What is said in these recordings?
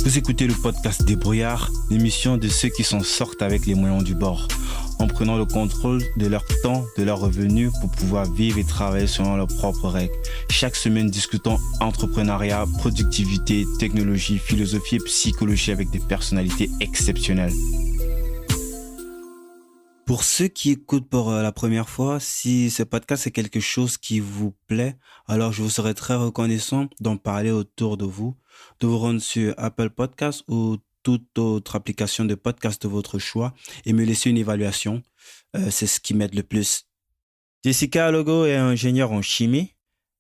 Vous écoutez le podcast Débrouillard, l'émission de ceux qui s'en sortent avec les moyens du bord, en prenant le contrôle de leur temps, de leurs revenus pour pouvoir vivre et travailler selon leurs propres règles. Chaque semaine, discutons entrepreneuriat, productivité, technologie, philosophie et psychologie avec des personnalités exceptionnelles. Pour ceux qui écoutent pour la première fois, si ce podcast est quelque chose qui vous plaît, alors je vous serais très reconnaissant d'en parler autour de vous rendre sur Apple Podcasts ou toute autre application de podcast de votre choix et me laisser une évaluation. C'est ce qui m'aide le plus. Jessica Alogo est ingénieure en chimie.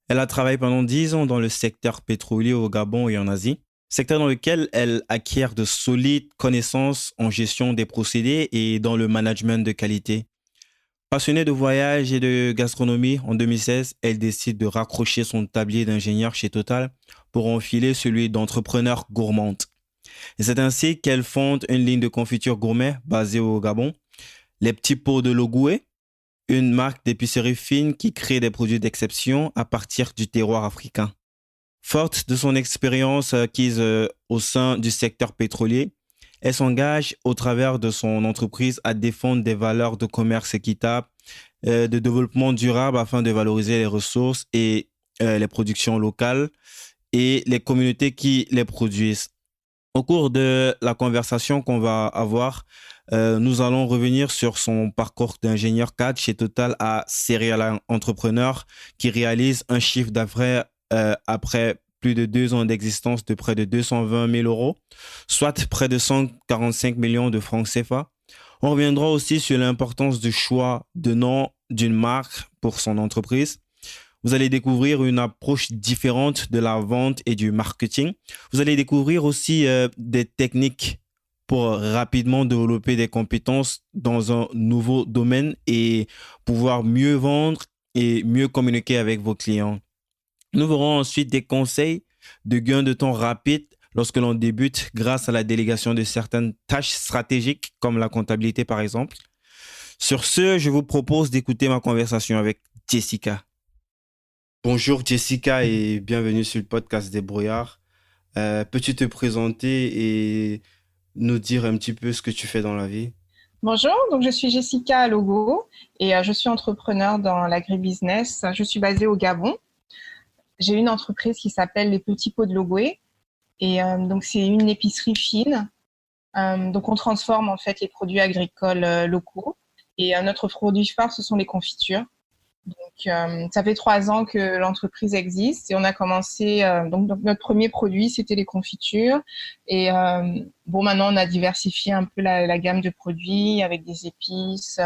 Elle a travaillé pendant 10 ans dans le secteur pétrolier au Gabon et en Asie, secteur dans lequel elle acquiert de solides connaissances en gestion des procédés et dans le management de qualité. Passionnée de voyage et de gastronomie, en 2016, elle décide de raccrocher son tablier d'ingénieur chez Total pour enfiler celui d'entrepreneur gourmande. Et c'est ainsi qu'elle fonde une ligne de confiture gourmet basée au Gabon, les petits pots de Logoué, une marque d'épicerie fine qui crée des produits d'exception à partir du terroir africain. Forte de son expérience acquise au sein du secteur pétrolier, elle s'engage au travers de son entreprise à défendre des valeurs de commerce équitable, de développement durable afin de valoriser les ressources et les productions locales et les communautés qui les produisent. Au cours de la conversation qu'on va avoir, nous allons revenir sur son parcours d'ingénieur cadre chez Total à serial entrepreneur qui réalise un chiffre d'affaires après plus de 2 ans d'existence de près de 220 000 euros, soit près de 145 millions de francs CFA. On reviendra aussi sur l'importance du choix de nom d'une marque pour son entreprise. Vous allez découvrir une approche différente de la vente et du marketing. Vous allez découvrir aussi des techniques pour rapidement développer des compétences dans un nouveau domaine et pouvoir mieux vendre et mieux communiquer avec vos clients. Nous verrons ensuite des conseils de gain de temps rapide lorsque l'on débute grâce à la délégation de certaines tâches stratégiques comme la comptabilité par exemple. Sur ce, je vous propose d'écouter ma conversation avec Jessica. Bonjour Jessica et bienvenue sur le podcast Débrouillard. Peux-tu te présenter et nous dire un petit peu ce que tu fais dans la vie? Bonjour, donc je suis Jessica Alogo et je suis entrepreneur dans l'agribusiness. Je suis basée au Gabon. J'ai une entreprise qui s'appelle les Petits Pots de Logoué et donc c'est une épicerie fine. Donc on transforme en fait les produits agricoles locaux et notre produit phare ce sont les confitures. Donc ça fait 3 ans que l'entreprise existe et on a commencé donc notre premier produit c'était les confitures et maintenant on a diversifié un peu la gamme de produits avec des épices,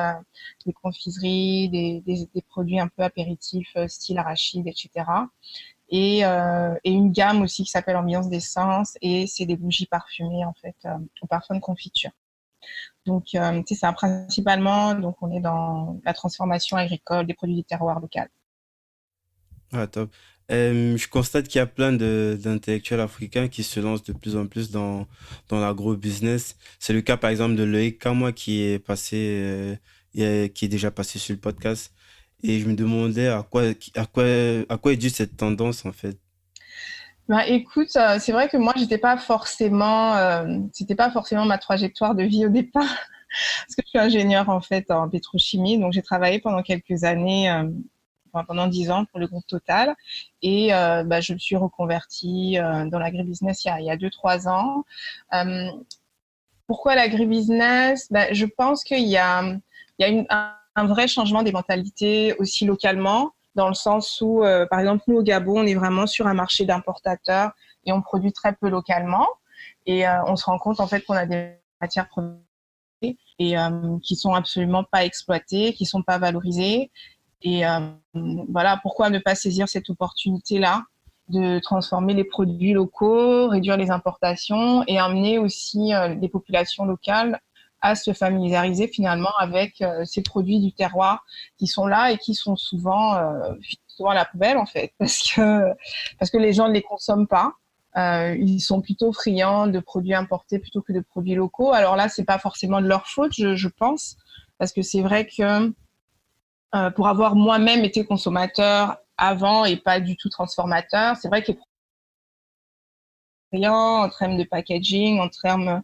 des confiseries, des produits un peu apéritifs style arachide, etc. Et une gamme aussi qui s'appelle Ambiance d'essence et c'est des bougies parfumées en fait au parfum de confiture. Donc c'est ça principalement, donc on est dans la transformation agricole des produits du terroir local. Ah, top. Je constate qu'il y a plein d'intellectuels africains qui se lancent de plus en plus dans l'agro-business. C'est le cas par exemple de Loïc Kamois qui est passé, qui est déjà passé sur le podcast. Et je me demandais à quoi est due cette tendance en fait. Écoute, c'est vrai que moi c'était pas forcément ma trajectoire de vie au départ parce que je suis ingénieure en fait en pétrochimie, donc j'ai travaillé pendant quelques années, pendant 10 ans pour le groupe Total et je me suis reconvertie dans l'agribusiness il y a 2-3 ans. Pourquoi l'agribusiness? Je pense qu'il y a un vrai changement des mentalités aussi localement, dans le sens où, par exemple, nous au Gabon, on est vraiment sur un marché d'importateurs et on produit très peu localement. Et on se rend compte en fait qu'on a des matières premières et qui sont absolument pas exploitées, qui sont pas valorisées. Et voilà, pourquoi ne pas saisir cette opportunité-là de transformer les produits locaux, réduire les importations et amener aussi les populations locales à se familiariser finalement avec ces produits du terroir qui sont là et qui sont souvent à la poubelle en fait parce que les gens ne les consomment pas. Ils sont plutôt friands de produits importés plutôt que de produits locaux. Alors là, c'est pas forcément de leur faute, je pense, parce que c'est vrai que pour avoir moi-même été consommateur avant et pas du tout transformateur, c'est vrai que en termes de packaging, en termes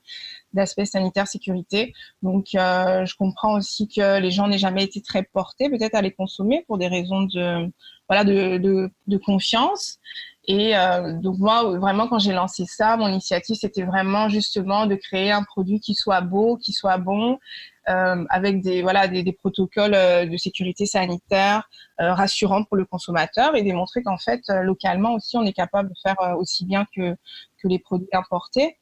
d'aspect sanitaire, sécurité. Donc, je comprends aussi que les gens n'aient jamais été très portés peut-être à les consommer pour des raisons de confiance. Et donc moi, vraiment, quand j'ai lancé ça, mon initiative, c'était vraiment justement de créer un produit qui soit beau, qui soit bon, avec des protocoles de sécurité sanitaire rassurants pour le consommateur et démontrer qu'en fait, localement aussi, on est capable de faire aussi bien que les produits importés.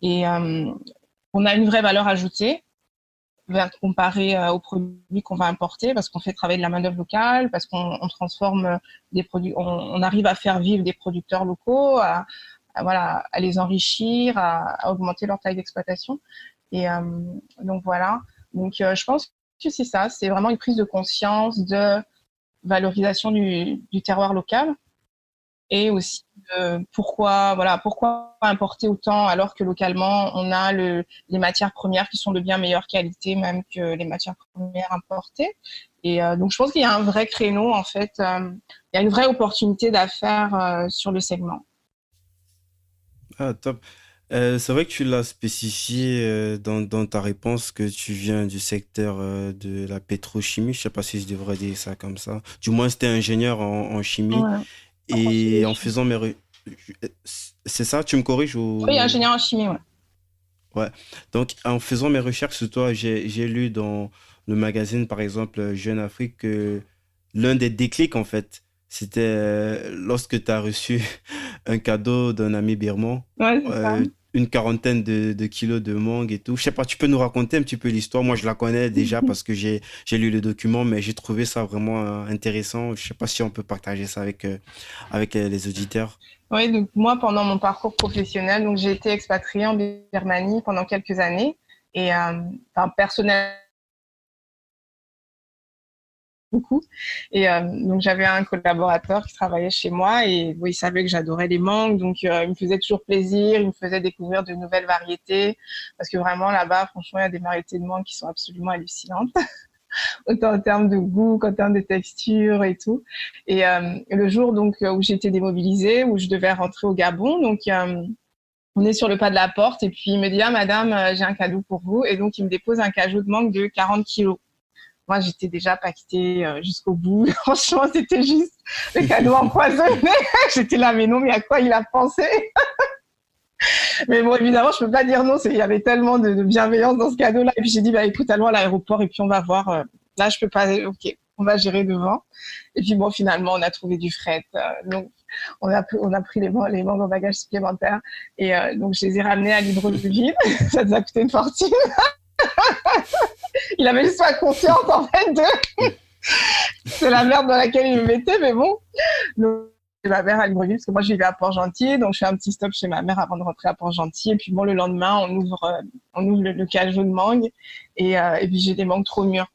Et on a une vraie valeur ajoutée comparé aux produits qu'on va importer parce qu'on fait travailler de la main-d'œuvre locale, parce qu'on transforme des produits, on arrive à faire vivre des producteurs locaux, à les enrichir, à augmenter leur taille d'exploitation. Et donc voilà. Donc je pense que c'est ça, c'est vraiment une prise de conscience de valorisation du terroir local. Et aussi pourquoi importer autant alors que localement on a les matières premières qui sont de bien meilleure qualité même que les matières premières importées. Et donc je pense qu'il y a un vrai créneau en fait, il y a une vraie opportunité d'affaires sur le segment. Ah, top. C'est vrai que tu l'as spécifié dans ta réponse que tu viens du secteur de la pétrochimie. Je sais pas si je devrais dire ça comme ça. Du moins, c'était ingénieur en chimie. Ouais. En Et chimie. en faisant C'est ça, tu me corriges Oui, ou... ingénieur en chimie, ouais. Ouais. Donc, en faisant mes recherches sur toi, j'ai lu dans le magazine, par exemple, Jeune Afrique, que l'un des déclics, en fait, c'était lorsque tu as reçu un cadeau d'un ami birman, Ouais, c'est ça. une quarantaine de kilos de mangue et tout. Je sais pas, tu peux nous raconter un petit peu l'histoire. Moi, je la connais déjà parce que j'ai lu le document, mais j'ai trouvé ça vraiment intéressant. Je sais pas si on peut partager ça avec les auditeurs. Oui, donc moi, pendant mon parcours professionnel, donc j'ai été expatriée en Birmanie pendant quelques années. Et personnellement, beaucoup. Et donc j'avais un collaborateur qui travaillait chez moi et bon, il savait que j'adorais les mangues, donc il me faisait toujours plaisir, il me faisait découvrir de nouvelles variétés parce que vraiment là-bas, franchement, il y a des variétés de mangues qui sont absolument hallucinantes, autant en termes de goût qu'en termes de texture et tout. Et le jour donc où j'étais démobilisée, où je devais rentrer au Gabon, donc on est sur le pas de la porte et puis il me dit ah madame, j'ai un cadeau pour vous et donc il me dépose un cajot de mangue de 40 kilos. Moi, j'étais déjà pactée jusqu'au bout. Franchement, c'était juste le cadeau empoisonné. J'étais là, mais non, mais à quoi il a pensé? Mais bon, évidemment, je peux pas dire non. Il y avait tellement de bienveillance dans ce cadeau-là. Et puis j'ai dit, bah écoute, allons à l'aéroport et puis on va voir. Là, je peux pas. Ok, on va gérer devant. Et puis bon, finalement, on a trouvé du fret. Donc, on a pris les mangues en bagages supplémentaires. Et donc, je les ai ramenés à Libreville. Ça nous a coûté une fortune. Il avait juste pas conscience en fait de la merde dans laquelle il me mettait, mais bon. Donc, ma mère à Libreville, parce que moi je vivais à Port-Gentil, donc je fais un petit stop chez ma mère avant de rentrer à Port-Gentil. Et puis bon, le lendemain, on ouvre le cajot de mangue et puis j'ai des mangues trop mûres.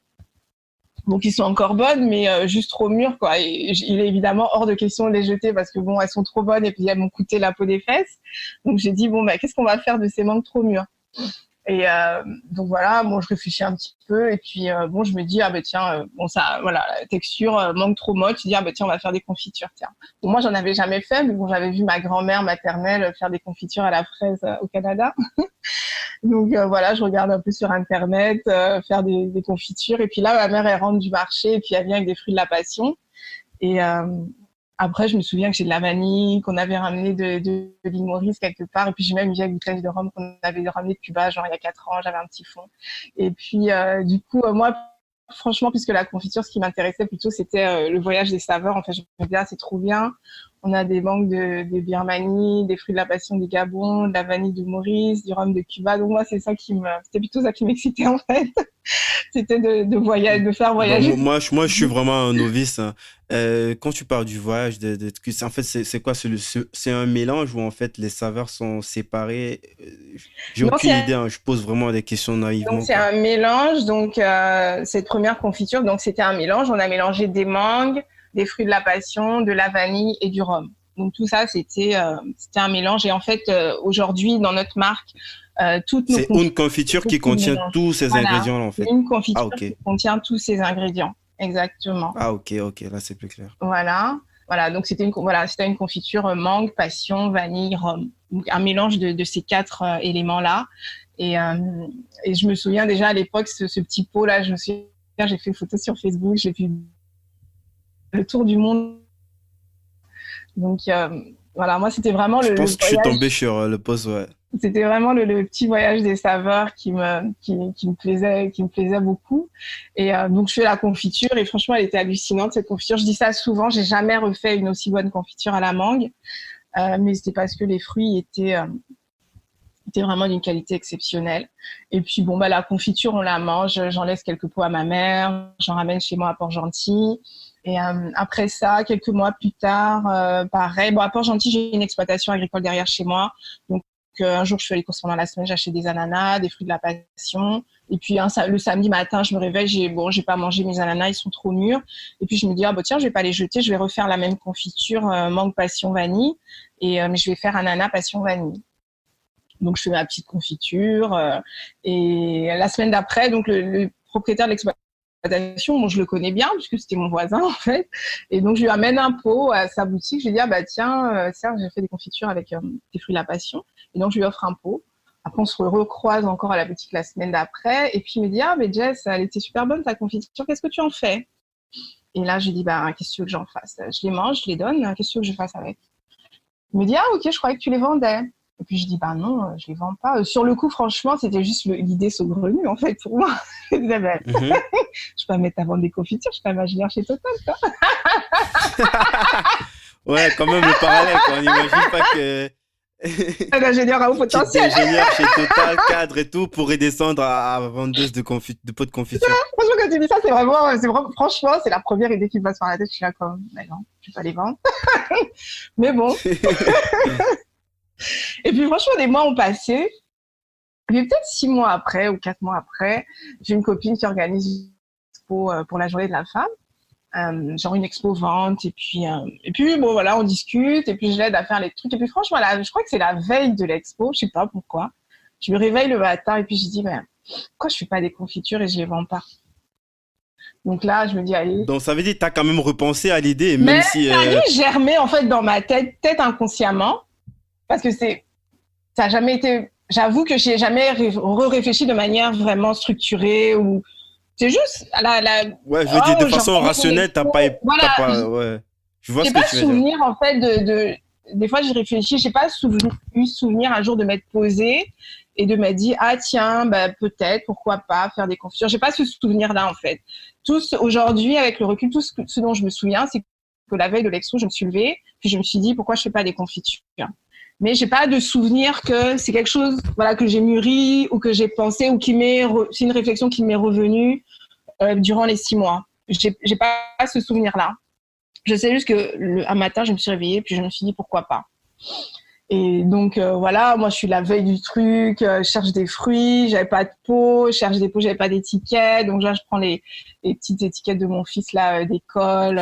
Donc ils sont encore bonnes, mais juste trop mûres quoi. Et il est évidemment hors de question de les jeter parce que bon, elles sont trop bonnes et puis elles m'ont coûté la peau des fesses. Donc j'ai dit bon bah qu'est-ce qu'on va faire de ces mangues trop mûres? Et donc voilà, bon, je réfléchis un petit peu et puis bon, je me dis ah ben tiens, bon ça, voilà, la texture mangue trop molle. Je dis ah ben tiens, on va faire des confitures. Tiens, bon, moi j'en avais jamais fait, mais bon, j'avais vu ma grand-mère maternelle faire des confitures à la fraise au Canada. Donc voilà, je regarde un peu sur internet, faire des confitures. Et puis là, ma mère elle rentre du marché et puis elle vient avec des fruits de la passion. Et après, je me souviens que j'ai de la vanille qu'on avait ramenée de l'île Maurice quelque part. Et puis, j'ai même une vieille bouteille de rhum qu'on avait ramenée de Cuba, genre il y a 4 ans. J'avais un petit fond. Et puis, du coup, moi, franchement, puisque la confiture, ce qui m'intéressait plutôt, c'était le voyage des saveurs. En fait, je me disais, ah, c'est trop bien. On a des mangues de Birmanie, des fruits de la passion du Gabon, de la vanille de Maurice, du rhum de Cuba. Donc, moi, c'était plutôt ça qui m'excitait, en fait. C'était de voyager, de faire Bon, voyager. moi, je suis vraiment un novice, hein. Quand tu parles du voyage, en fait, c'est quoi? C'est un mélange où en fait les saveurs sont séparées. J'ai Non, aucune idée, hein. Je pose vraiment des questions donc naïvement, c'est quoi. un mélange. Donc cette première confiture, donc c'était un mélange. On a mélangé des mangues, des fruits de la passion, de la vanille et du rhum. Donc tout ça, c'était un mélange. Et en fait, aujourd'hui, dans notre marque, toutes nos C'est une confitures, confiture c'est qui tout le contient mélange. tous ces Voilà, ingrédients-là, en fait. une Ah, confiture ok. qui contient tous ces ingrédients. Exactement. Ah, ok, ok. Là, c'est plus clair. Voilà. Voilà, donc c'était une confiture mangue, passion, vanille, rhum. Donc, un mélange de ces quatre éléments-là. Et je me souviens déjà à l'époque, ce petit pot-là, je me souviens, j'ai fait une photo sur Facebook, j'ai fait le tour du monde. Donc, voilà, moi, c'était vraiment Je pense le que je suis voyage. tombé sur le post, ouais. C'était vraiment le petit voyage des saveurs qui me plaisait beaucoup. Et donc, je fais la confiture et franchement, elle était hallucinante, cette confiture. Je dis ça souvent, j'ai jamais refait une aussi bonne confiture à la mangue. Mais c'était parce que les fruits étaient vraiment d'une qualité exceptionnelle. Et puis, bon, bah, la confiture, on la mange. J'en laisse quelques pots à ma mère. J'en ramène chez moi à Port-Gentil. Et après ça, quelques mois plus tard, pareil. Bon, à Port-Gentil, j'ai une exploitation agricole derrière chez moi. Donc, un jour, je fais les courses pendant la semaine, j'achète des ananas, des fruits de la passion. Et puis, le samedi matin, je me réveille, j'ai pas mangé mes ananas, ils sont trop mûrs. Et puis, je me dis, ah, bah, tiens, je vais pas les jeter, je vais refaire la même confiture, mangue passion vanille. Mais je vais faire ananas passion vanille. Donc, je fais ma petite confiture. Et la semaine d'après, donc, le propriétaire de l'exploitation, bon, je le connais bien, puisque c'était mon voisin, en fait. Et donc, je lui amène un pot à sa boutique. Je lui dis, ah, bah, tiens, Serge, j'ai fait des confitures avec des fruits de la passion. Et donc, je lui offre un pot. Après, on se recroise encore à la boutique la semaine d'après. Et puis, il me dit, ah, mais Jess, elle était super bonne, ta confiture. Qu'est-ce que tu en fais? Et là, je lui dis, bah, qu'est-ce que tu veux que j'en fasse? Je les mange, je les donne. Qu'est-ce que tu veux que je fasse avec? Il me dit, ah, ok, je croyais que tu les vendais. Et puis, je dis, bah non, je les vends pas. Sur le coup, franchement, c'était juste l'idée saugrenue, en fait, pour moi. Je disais, bah, je vais pas mettre à vendre des confitures, je suis pas imaginaire chez Total, quoi. Ouais, quand même le parallèle, quoi. On n'imagine pas que Un ingénieur à haut tu es potentiel. ingénieur chez Total, cadre et tout, pour descendre à vendeuse de pots de confiture. Franchement, quand tu dis ça, franchement, c'est la première idée qui me passe par la tête. Je suis là comme, bah non, je vais pas les vendre. Mais bon. Et puis, franchement, des mois ont passé. Et puis, peut-être 6 mois après ou 4 mois après, j'ai une copine qui organise une expo pour la journée de la femme. Genre une expo vente. Et puis, bon, voilà, on discute. Et puis, je l'aide à faire les trucs. Et puis, franchement, là, je crois que c'est la veille de l'expo. Je sais pas pourquoi. Je me réveille le matin et puis je dis, ben, pourquoi je fais pas des confitures et je les vends pas? Donc là, je me dis, allez. Donc, ça veut dire que tu as quand même repensé à l'idée, Mais même si. ça a dû germer, en fait, dans ma tête, peut-être inconsciemment. Parce que ça a jamais été, j'avoue que j'ai jamais réfléchi de manière vraiment structurée ou c'est juste Ouais, je veux dire, de façon j'ai rationnelle, voilà, t'as pas, ouais. Je vois j'ai ce que pas tu veux dire. souvenir, en fait, des fois, je réfléchis, j'ai pas eu souvenir un jour de m'être posée et de m'être dit, ah, tiens, bah, peut-être, pourquoi pas faire des confitures. J'ai pas ce souvenir-là, en fait. Aujourd'hui, avec le recul, ce dont je me souviens, c'est que la veille de l'expo, je me suis levée, puis je me suis dit, pourquoi je fais pas des confitures? Mais j'ai pas de souvenir que c'est quelque chose, voilà, que j'ai mûri ou que j'ai pensé ou c'est une réflexion qui m'est revenue durant les 6 mois. J'ai pas ce souvenir-là. Je sais juste que un matin, je me suis réveillée puis je me suis dit pourquoi pas. Et donc voilà, moi je suis la veille du truc, je cherche des fruits, j'avais pas de pot, je cherche des pots, j'avais pas d'étiquette, donc là je prends les petites étiquettes de mon fils là d'école,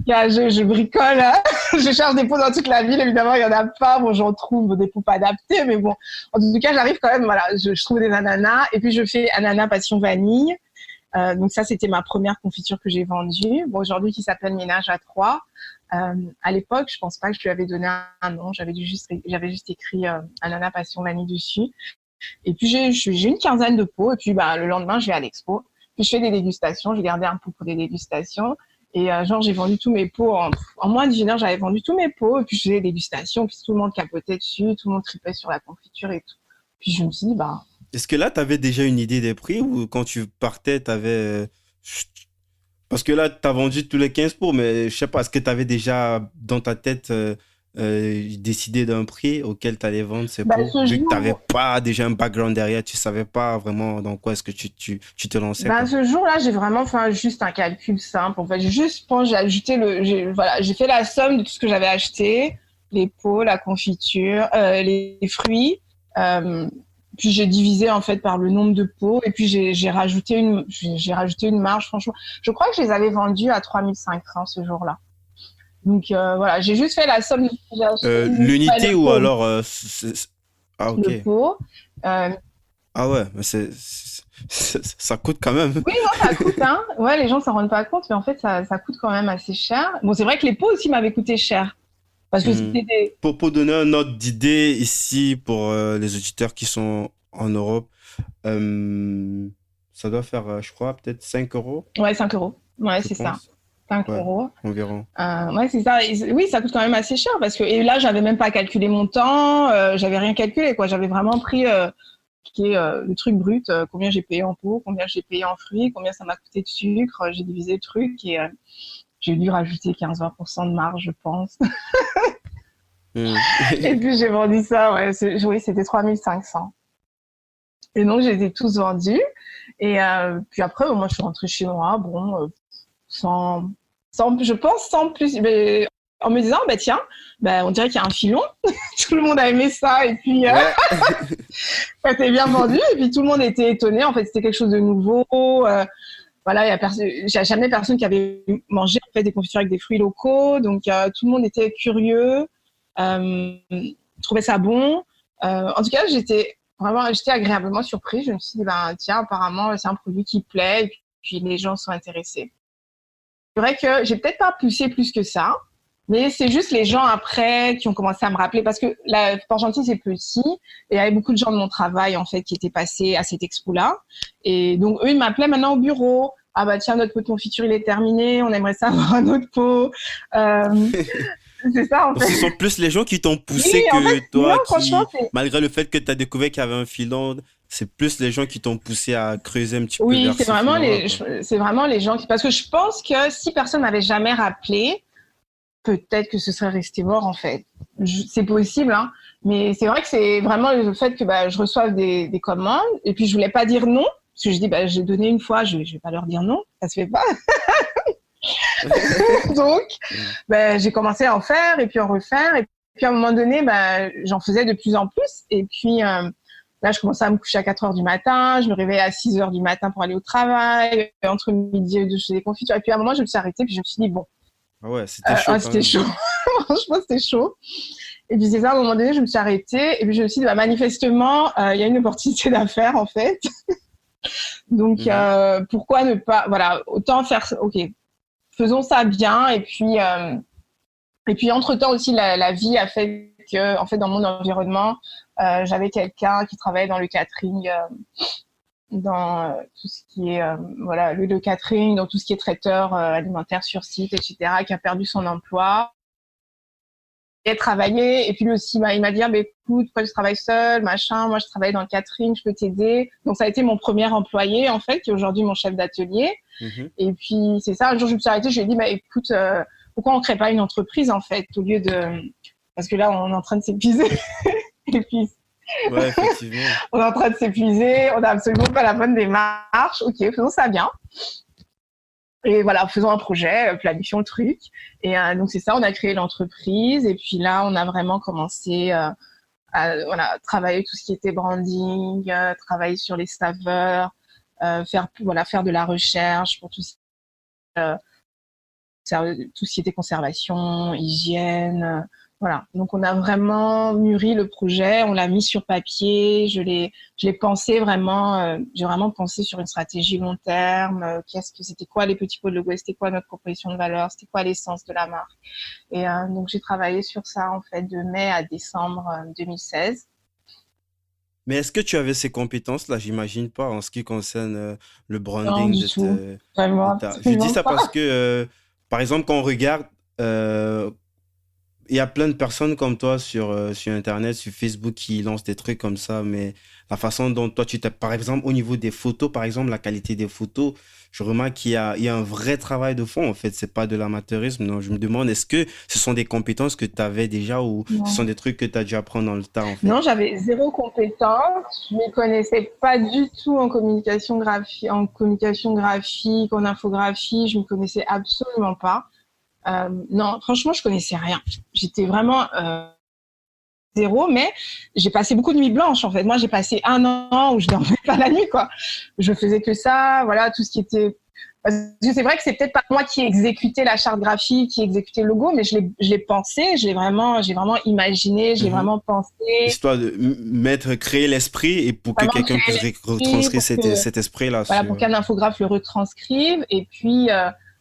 je bricole, hein. Je cherche des pots dans toute la ville, évidemment il y en a pas, bon j'en trouve des pots pas adaptés, mais bon, en tout cas j'arrive quand même, voilà, je trouve des ananas et puis je fais ananas passion vanille. Donc ça, c'était ma première confiture que j'ai vendue. Bon, aujourd'hui, qui s'appelle Ménage à 3. À l'époque, je pense pas que je lui avais donné un nom. J'avais juste écrit Ananas Passion Vanille dessus. Et puis, j'ai une quinzaine de pots. Et puis, bah, le lendemain, je vais à l'expo. Puis, je fais des dégustations. J'ai gardé un pot pour des dégustations. Et genre, j'ai vendu tous mes pots. En moins d'une heure, j'avais vendu tous mes pots. Et puis, je faisais des dégustations. Puis, tout le monde capotait dessus. Tout le monde tripait sur la confiture et tout. Puis, je me suis dit, bah... Est-ce que là, tu avais déjà une idée des prix ou quand tu partais, tu avais. Parce que là, tu as vendu tous les 15 pots, mais je sais pas, est-ce que tu avais déjà dans ta tête décidé d'un prix auquel tu allais vendre ces pots? Vu que tu n'avais pas déjà un background derrière, tu savais pas vraiment dans quoi est-ce que tu te lançais. Ce jour-là, j'ai vraiment fait juste un calcul simple. En fait, j'ai fait la somme de tout ce que j'avais acheté, les pots, la confiture, les fruits. Puis j'ai divisé en fait par le nombre de pots et puis j'ai rajouté une marge. Franchement, je crois que je les avais vendus à 3500 ce jour-là. Donc voilà, j'ai juste fait la somme de ce que j'ai acheté. L'unité ou alors ah ok. Le pot. Ah ouais, mais ça coûte quand même. Oui, non, ça coûte, hein. Ouais, les gens s'en rendent pas compte, mais en fait, ça coûte quand même assez cher. Bon, c'est vrai que les pots aussi m'avaient coûté cher. Parce que Hmm. c'était des... Pour donner un ordre d'idée ici pour les auditeurs qui sont en Europe, euh, ça doit faire, je crois, peut-être 5 euros, Ouais, 5 euros. Ouais, je c'est ça. pense. 5 Ouais, euros. environ. Ouais, c'est ça. Oui, ça coûte quand même assez cher parce que et là, j'avais même pas calculé mon temps, j'avais rien calculé quoi. J'avais vraiment pris qui est le truc brut, combien j'ai payé en pot, combien j'ai payé en fruits, combien ça m'a coûté de sucre. J'ai divisé le truc et j'ai dû rajouter 15-20% de marge, je pense. Hmm. Et puis j'ai vendu ça. Ouais, oui, c'était 3500. Et donc j'ai été tous vendus. Et puis après, moi, je suis rentrée chez moi. Bon, sans, je pense sans plus, mais en me disant, bah tiens, bah, on dirait qu'il y a un filon, tout le monde a aimé ça, et puis Ouais. ça s'est bien vendu, et puis tout le monde était étonné, en fait c'était quelque chose de nouveau, voilà, j'ai jamais personne qui avait mangé en fait des confitures avec des fruits locaux, donc tout le monde était curieux, euh, trouvait ça bon, en tout cas j'étais agréablement surprise, je me suis dit, ben tiens, apparemment c'est un produit qui plaît, et puis les gens sont intéressés. C'est vrai que j'ai peut-être pas poussé plus que ça, mais c'est juste les gens après qui ont commencé à me rappeler parce que la Port-Gentil c'est petit et il y avait beaucoup de gens de mon travail en fait qui étaient passés à cette expo-là et donc eux ils m'appelaient maintenant au bureau. Ah bah tiens, notre pot de confiture il est terminé, on aimerait savoir un autre pot. Euh, c'est ça en Donc, ce fait. sont plus les gens qui t'ont Oui, poussé en fait, que non, toi franchement qui, c'est malgré le fait que tu as découvert qu'il y avait un filon, c'est plus les gens qui t'ont poussé à creuser un petit peu oui, vers ce filon-là, quoi. c'est vraiment les gens qui parce que je pense que si personne m'avait jamais rappelé, peut-être que ce serait resté mort en fait. C'est possible, hein. Mais c'est vrai que c'est vraiment le fait que bah, je reçoive des commandes et puis je voulais pas dire non parce que je dis bah, j'ai donné une fois, je vais pas leur dire non, ça se fait pas. Donc bah, j'ai commencé à en faire et puis en refaire et puis à un moment donné bah, j'en faisais de plus en plus et puis là je commençais à me coucher à 4 heures du matin, je me réveillais à 6 heures du matin pour aller au travail, entre midi et deux je faisais des confitures et puis à un moment je me suis arrêtée puis je me suis dit bon Ah ouais, c'était chaud quand c'était même. chaud. Franchement, c'était chaud. Et puis c'est ça, à un moment donné, je me suis arrêtée et puis je me suis dit, bah, manifestement, il y a une opportunité d'affaires en fait. Donc Mhm. pourquoi ne pas, voilà, autant faire, ok, faisons ça bien. Et puis entre temps aussi, la vie a fait que, en fait, dans mon environnement, j'avais quelqu'un qui travaillait dans le catering, dans tout ce qui est, voilà, le catering, dans tout ce qui est traiteur alimentaire sur site, etc., qui a perdu son emploi et travailler. Et puis lui aussi, il m'a dit, ah, bah, écoute, pourquoi je travaille seul, machin, moi je travaille dans le catering, je peux t'aider. Donc ça a été mon premier employé, en fait, qui est aujourd'hui mon chef d'atelier. Mhm. Et puis c'est ça, un jour je me suis arrêtée, je lui ai dit, bah, écoute, pourquoi on crée pas une entreprise, en fait, au lieu de... Parce que là, on est en train de s'épuiser. Et puis, Ouais, effectivement. on est en train de s'épuiser, on n'a absolument pas la bonne démarche. Ok, faisons ça bien. Et voilà, faisons un projet, planifions le truc. Et donc c'est ça, on a créé l'entreprise. Et puis là, on a vraiment commencé à voilà, travailler tout ce qui était branding, travailler sur les saveurs, faire de la recherche pour tout ce qui était conservation, hygiène. Voilà. Donc, on a vraiment mûri le projet, on l'a mis sur papier, je l'ai pensé vraiment, j'ai vraiment pensé sur une stratégie long terme, c'était quoi les petits pots de logo, c'était quoi notre proposition de valeur, c'était quoi l'essence de la marque. Et donc, j'ai travaillé sur ça, en fait, de mai à décembre 2016. Mais est-ce que tu avais ces compétences-là? J'imagine pas en ce qui concerne le Non, branding du tout. Vraiment, Je dis absolument ça pas. parce que, par exemple, quand on regarde, euh, il y a plein de personnes comme toi sur Internet, sur Facebook qui lancent des trucs comme ça, mais la façon dont toi tu t'es, par exemple, au niveau des photos, par exemple, la qualité des photos, je remarque il y a un vrai travail de fond, en fait, c'est pas de l'amateurisme. Donc, je me demande, est-ce que ce sont des compétences que tu avais déjà ou ce sont Non. des trucs que tu as dû apprendre dans le tas, en fait? Non, j'avais zéro compétence. Je ne connaissais pas du tout en communication graphique, en infographie. Je ne me connaissais absolument pas. Non, franchement, je connaissais rien. J'étais vraiment zéro, mais j'ai passé beaucoup de nuits blanches en fait. Moi, j'ai passé un an où je dormais pas la nuit, quoi. Je faisais que ça, voilà, tout ce qui était. Parce que c'est vrai que c'est peut-être pas moi qui ai exécuté la charte graphique, qui ai exécuté le logo, mais je l'ai pensé, j'ai vraiment imaginé, j'ai Mhm. vraiment pensé, Histoire de créer l'esprit et pour que vraiment quelqu'un créé puisse l'esprit retranscrire pour que cet esprit-là voilà, pour sur... qu'un infographe le retranscrive. Et puis,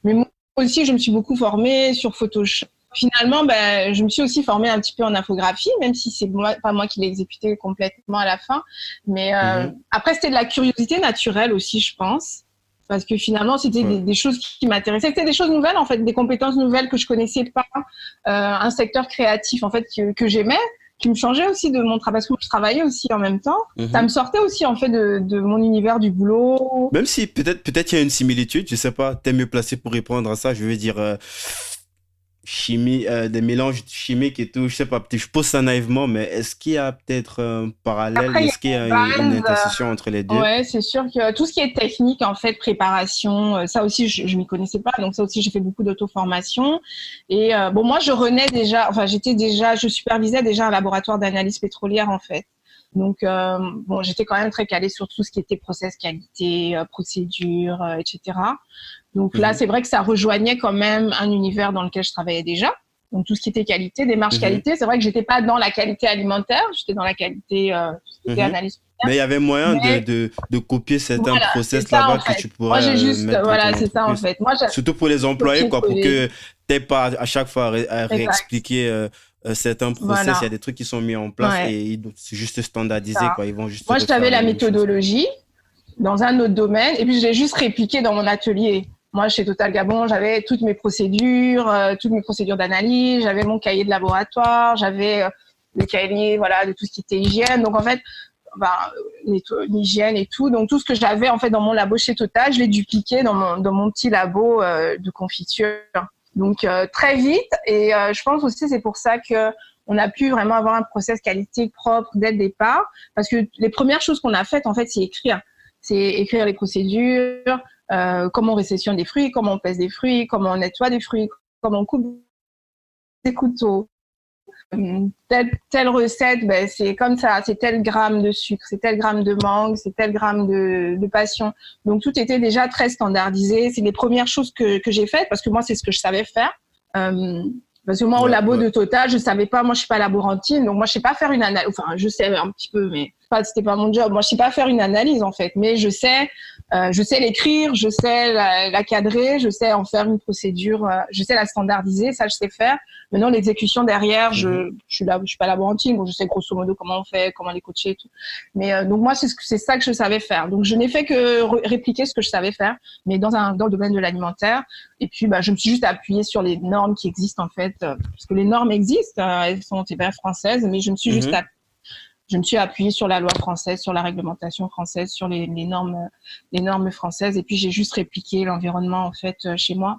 mais moi aussi, je me suis beaucoup formée sur Photoshop. finalement, ben, je me suis aussi formée un petit peu en infographie, même si c'est pas moi qui l'ai exécuté complètement à la fin. Mais après, c'était de la curiosité naturelle aussi, je pense. Parce que finalement, c'était des choses qui m'intéressaient. C'était des choses nouvelles, en fait, des compétences nouvelles que je connaissais pas. Un secteur créatif, en fait, que j'aimais, qui me changeait aussi de mon travail. Parce que je travaillais aussi en même temps. Ça me sortait aussi, en fait, de mon univers du boulot. Même si peut-être il y a une similitude, je sais pas, t'es mieux placé pour répondre à ça. Je veux dire, chimie, des mélanges chimiques et tout, je sais pas, peut-être je pose ça naïvement, mais est-ce qu'il y a peut-être un parallèle, Après, il y est-ce qu'il y a a une des bases. intersection entre les deux? Ouais, c'est sûr que tout ce qui est technique, en fait, préparation, ça aussi, je m'y connaissais pas. Donc ça aussi, j'ai fait beaucoup d'auto-formation. Et bon, moi, je supervisais déjà un laboratoire d'analyse pétrolière, en fait. Donc, bon, j'étais quand même très calée sur tout ce qui était process qualité, procédure, etc. Donc là, c'est vrai que ça rejoignait quand même un univers dans lequel je travaillais déjà. Donc tout ce qui était qualité, démarche qualité, c'est vrai que j'étais pas dans la qualité alimentaire, j'étais dans la qualité, tout ce qui était analyse. Mais il y avait moyen de copier certains Voilà, c'est process ça là-bas en que fait. tu Moi, j'ai pourrais juste, mettre dans voilà, ton c'est ça en entreprise. fait. Moi, j'ai Surtout pour les employés, quoi, pour que t'aies pas à chaque fois à Exact. réexpliquer certains process. Il y a Voilà. des trucs qui sont mis en place Ouais, et c'est juste standardisé, ça. quoi. Ils vont juste Moi, refaire j'avais la la même chose. méthodologie dans un autre domaine et puis je l'ai juste répliqué dans mon atelier. Moi, chez Total Gabon, j'avais toutes mes procédures d'analyse, j'avais mon cahier de laboratoire, j'avais le cahier, voilà, de tout ce qui était hygiène. Donc, en fait, bah, l'hygiène et tout. Donc, tout ce que j'avais, en fait, dans mon labo chez Total, je l'ai dupliqué dans mon petit labo de confiture. Donc, très vite. Et je pense aussi, c'est pour ça que on a pu vraiment avoir un process qualité propre dès le départ. Parce que les premières choses qu'on a faites, en fait, c'est écrire. C'est écrire les procédures, comment on réceptionne des fruits, comment on pèse des fruits, comment on nettoie des fruits, comment on coupe des couteaux. Telle recette, ben, c'est comme ça, c'est tel gramme de sucre, c'est tel gramme de mangue, c'est tel gramme de passion. Donc tout était déjà très standardisé. C'est les premières choses que j'ai faites parce que moi, c'est ce que je savais faire. Parce que moi, au labo de Total, je savais pas, moi, je suis pas laborantine, donc moi, je sais pas faire une analyse. Enfin, je sais un petit peu, mais c'était pas mon job. Moi, je sais pas faire une analyse, en fait, mais je sais l'écrire, je sais la cadrer, je sais en faire une procédure, je sais la standardiser, ça, je sais faire. Maintenant, l'exécution derrière, je suis pas laborantine, donc je sais grosso modo comment on fait, comment les coacher et tout. Mais, donc moi, c'est ça que je savais faire. Donc, je n'ai fait que répliquer ce que je savais faire, mais dans le domaine de l'alimentaire. Et puis, bah, je me suis juste appuyée sur les normes qui existent, en fait, parce que les normes existent, elles sont françaises, mais je me suis juste appuyée sur la loi française, sur la réglementation française, sur les normes françaises, et puis j'ai juste répliqué l'environnement, en fait, chez moi.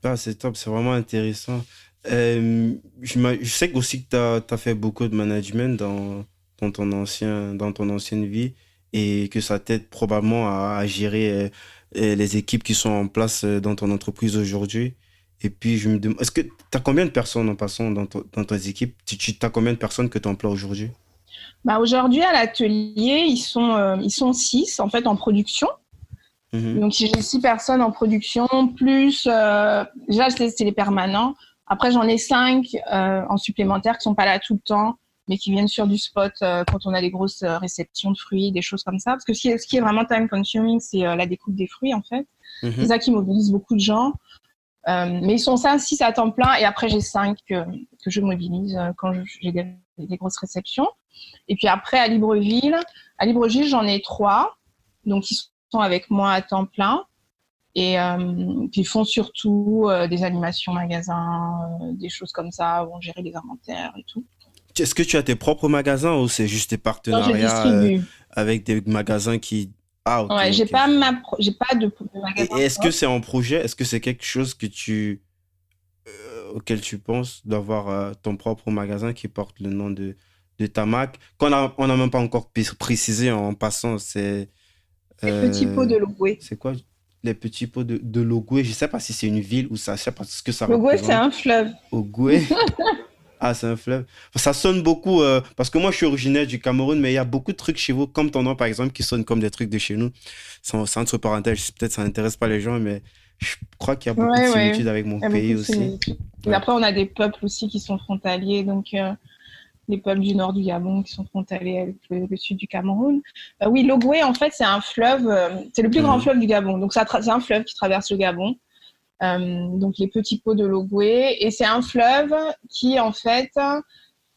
Ah, c'est top, c'est vraiment intéressant. Je sais aussi que tu as fait beaucoup de management dans ton ancienne vie et que ça t'aide probablement à gérer les équipes qui sont en place dans ton entreprise aujourd'hui. Et puis, je me demande, est-ce que tu as combien de personnes en passant dans tes équipes? Tu as combien de personnes que tu emploies aujourd'hui? Bah, aujourd'hui, à l'atelier, ils sont 6, en fait, en production. Donc, j'ai 6 personnes en production, plus, déjà, c'est les permanents. Après, j'en ai 5 en supplémentaire qui sont pas là tout le temps, mais qui viennent sur du spot quand on a des grosses réceptions de fruits, des choses comme ça. Parce que ce qui est vraiment time consuming, c'est la découpe des fruits, en fait. C'est ça qui mobilise beaucoup de gens. Mais ils sont 6 à temps plein, et après, j'ai 5 que je mobilise quand j'ai des grosses réceptions. Et puis après, à Libreville, j'en ai 3. Donc, ils sont avec moi à temps plein. Et puis, ils font surtout des animations magasins, des choses comme ça, où on gère les inventaires et tout. Est-ce que tu as tes propres magasins ou c'est juste tes Non, je partenariats distribue. avec des magasins qui... Ah, ok, Ouais, j'ai ok. pas de Et magasin est-ce que propre. c'est en projet? Est-ce que c'est quelque chose auquel tu penses d'avoir ton propre magasin qui porte le nom de ta marque? On n'a même pas encore précisé en passant, Les petits pots euh, de Logoué. c'est quoi les petits pots de Logoué? Je sais pas si c'est une ville ou ça, je sais pas ce que ça Logoué, c'est représente. un fleuve. Ogoué. Ah, c'est un fleuve. Ça sonne beaucoup, parce que moi, je suis originaire du Cameroun, mais il y a beaucoup de trucs chez vous, comme ton nom, par exemple, qui sonnent comme des trucs de chez nous. C'est entre parenthèses, peut-être ça n'intéresse pas les gens, mais je crois qu'il y a beaucoup de Ouais, ouais. similitudes avec mon Il y a beaucoup pays de aussi. similitudes. Et Ouais. après, on a des peuples aussi qui sont frontaliers, donc les peuples du nord du Gabon qui sont frontaliers avec le sud du Cameroun. Oui, l'Ogooué, en fait, c'est un fleuve, c'est le plus grand Mhm. fleuve du Gabon. Donc, c'est un fleuve qui traverse le Gabon. donc les petits pots de l'Ogooué. Et c'est un fleuve qui, en fait,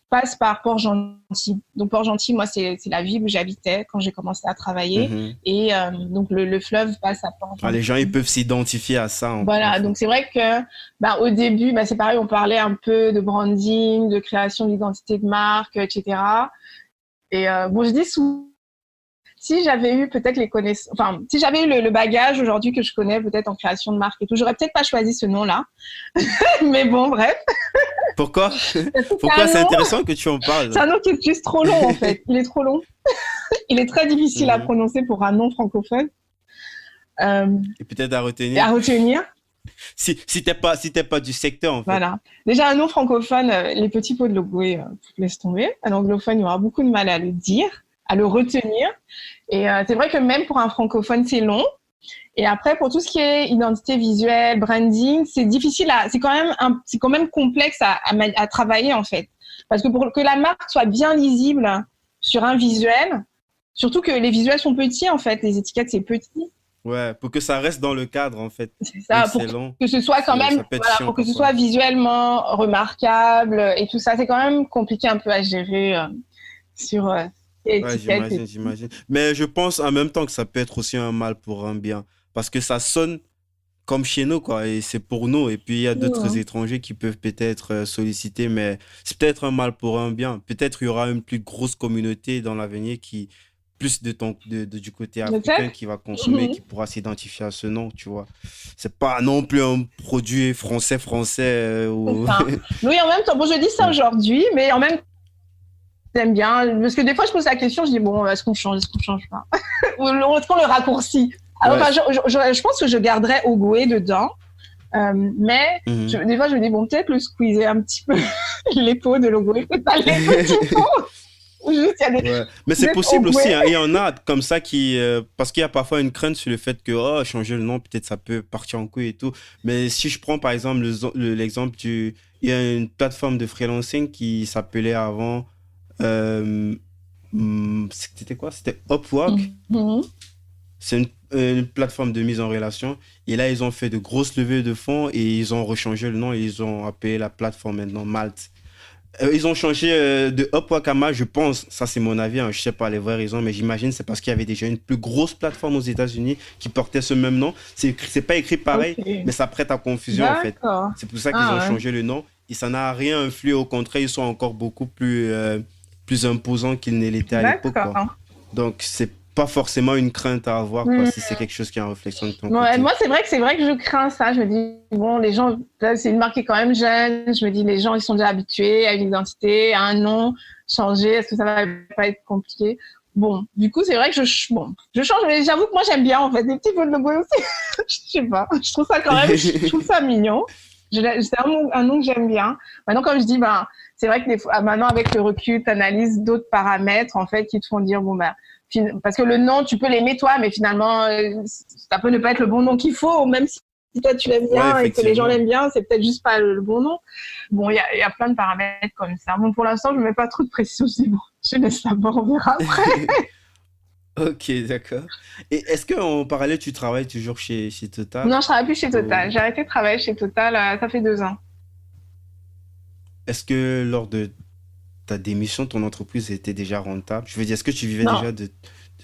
passe par Port-Gentil. Donc Port-Gentil, moi, c'est la ville où j'habitais quand j'ai commencé à travailler. Mhm. Et donc le fleuve passe à Ah, les gens, ils Port-Gentil. peuvent s'identifier à ça, en Voilà, fait. donc c'est vrai que au début, c'est pareil, on parlait un peu de branding, de création d'identité de marque, etc. Et bon, je dis souvent, si j'avais eu peut-être les connaissances, enfin, si j'avais eu le bagage aujourd'hui que je connais peut-être en création de marque et tout, j'aurais peut-être pas choisi ce nom-là. Mais bon, bref, Pourquoi? c'est Pourquoi un c'est nom, intéressant que tu en c'est parles? un nom qui est juste trop long en fait. Il est trop long. Il est très difficile à Mhm. prononcer pour un nom francophone euh, Et peut-être à et retenir. à retenir. Si t'es pas du secteur, en fait. Voilà. Déjà, un nom francophone, les petits pots de l'Ogooué, laisse tomber. Un anglophone, il y aura beaucoup de mal à le dire, à le retenir. Et c'est vrai que même pour un francophone, c'est long. Et après, pour tout ce qui est identité visuelle, branding, c'est difficile c'est quand même complexe à travailler, en fait. Parce que pour que la marque soit bien lisible sur un visuel, surtout que les visuels sont petits, en fait. Les étiquettes, c'est petit. Ouais, pour que ça reste dans le cadre, en fait. C'est Vu ça, que pour c'est long, que ce soit quand même, ça peut être voilà, chiant pour que ce soit parfois. visuellement remarquable et tout ça. C'est quand même compliqué un peu à gérer sur Ouais, l'étiquette et j'imagine, tout. j'imagine. Mais je pense en même temps que ça peut être aussi un mal pour un bien. Parce que ça sonne comme chez nous, quoi. Et c'est pour nous. Et puis, il y a d'autres Mhm. étrangers qui peuvent peut-être solliciter, mais c'est peut-être un mal pour un bien. Peut-être il y aura une plus grosse communauté dans l'avenir qui, plus du côté africain, Peut-être. qui va consommer, Mhm. qui pourra s'identifier à ce nom, tu vois. C'est pas non plus un produit français, C'est ou... ça. Oui, en même temps, bon, je dis ça Mm. aujourd'hui, mais en même temps, j'aime bien. Parce que des fois, je pose la question, je dis, bon, est-ce qu'on change pas? Ou est-ce qu'on le raccourcit? Alors, Ouais. enfin, je pense que je garderais Ogooué dedans. Mais Mhm. des fois, je me dis, bon, peut-être le squeezer un petit peu les pots de Ogooué, peut-être pas les petits pots. Ou juste, il y a Ouais, mais c'est peut-être possible Ogooué. aussi, hein. Il y en a comme ça qui, parce qu'il y a parfois une crainte sur le fait que, oh, changer le nom, peut-être ça peut partir en couille et tout. Mais si je prends par exemple l'exemple il y a une plateforme de freelancing qui s'appelait avant, euh, c'était quoi? C'était Upwork. Mhm. C'est une plateforme de mise en relation. Et là, ils ont fait de grosses levées de fonds et ils ont rechangé le nom et ils ont appelé la plateforme maintenant Malte. Ils ont changé de Upwork à Malte, je pense. Ça, c'est mon avis, hein. Je sais pas les vraies raisons, mais j'imagine c'est parce qu'il y avait déjà une plus grosse plateforme aux États-Unis qui portait ce même nom. C'est pas écrit pareil, mais Ok. ça prête à confusion en fait. D'accord. C'est pour ça qu'ils ont Ah ouais. changé le nom. Et ça n'a rien influé. Au contraire, ils sont encore beaucoup plus imposants qu'ils ne l'étaient à l'époque, quoi. D'accord. Donc, c'est pas forcément une crainte à avoir, quoi, Hmm. si c'est quelque chose qui est en réflexion de ton Ouais, côté. moi, c'est vrai que je crains ça. Je me dis, bon, les gens, là, c'est une marque qui est quand même jeune. Je me dis, les gens, ils sont déjà habitués à une identité, à un nom. Changer, est-ce que ça va pas être compliqué? Bon, du coup, c'est vrai que bon, je change, mais j'avoue que moi, j'aime bien, en fait, des petits pots de logo aussi. Je sais pas. Je trouve ça quand même, je trouve ça mignon. C'est un nom que j'aime bien. Maintenant, comme je dis, c'est vrai que maintenant, avec le recul, tu analyses d'autres paramètres, en fait, qui te font dire, bon, parce que le nom, tu peux l'aimer toi, mais finalement, ça peut ne pas être le bon nom qu'il faut, même si toi tu l'aimes Ouais, bien et que les gens effectivement. l'aiment bien, c'est peut-être juste pas le bon nom. Bon, il y a plein de paramètres comme ça. Bon, pour l'instant, je ne mets pas trop de pression, c'est bon. Je laisse savoir, on verra après. Ok, d'accord. Et est-ce qu'en parallèle, tu travailles toujours chez Total? Non, je travaille plus chez Total. Ou J'ai arrêté de travailler chez Total, ça fait 2 ans. est-ce que lors de ta démission, ton entreprise était déjà rentable? Je veux dire, est-ce que tu vivais Non, déjà de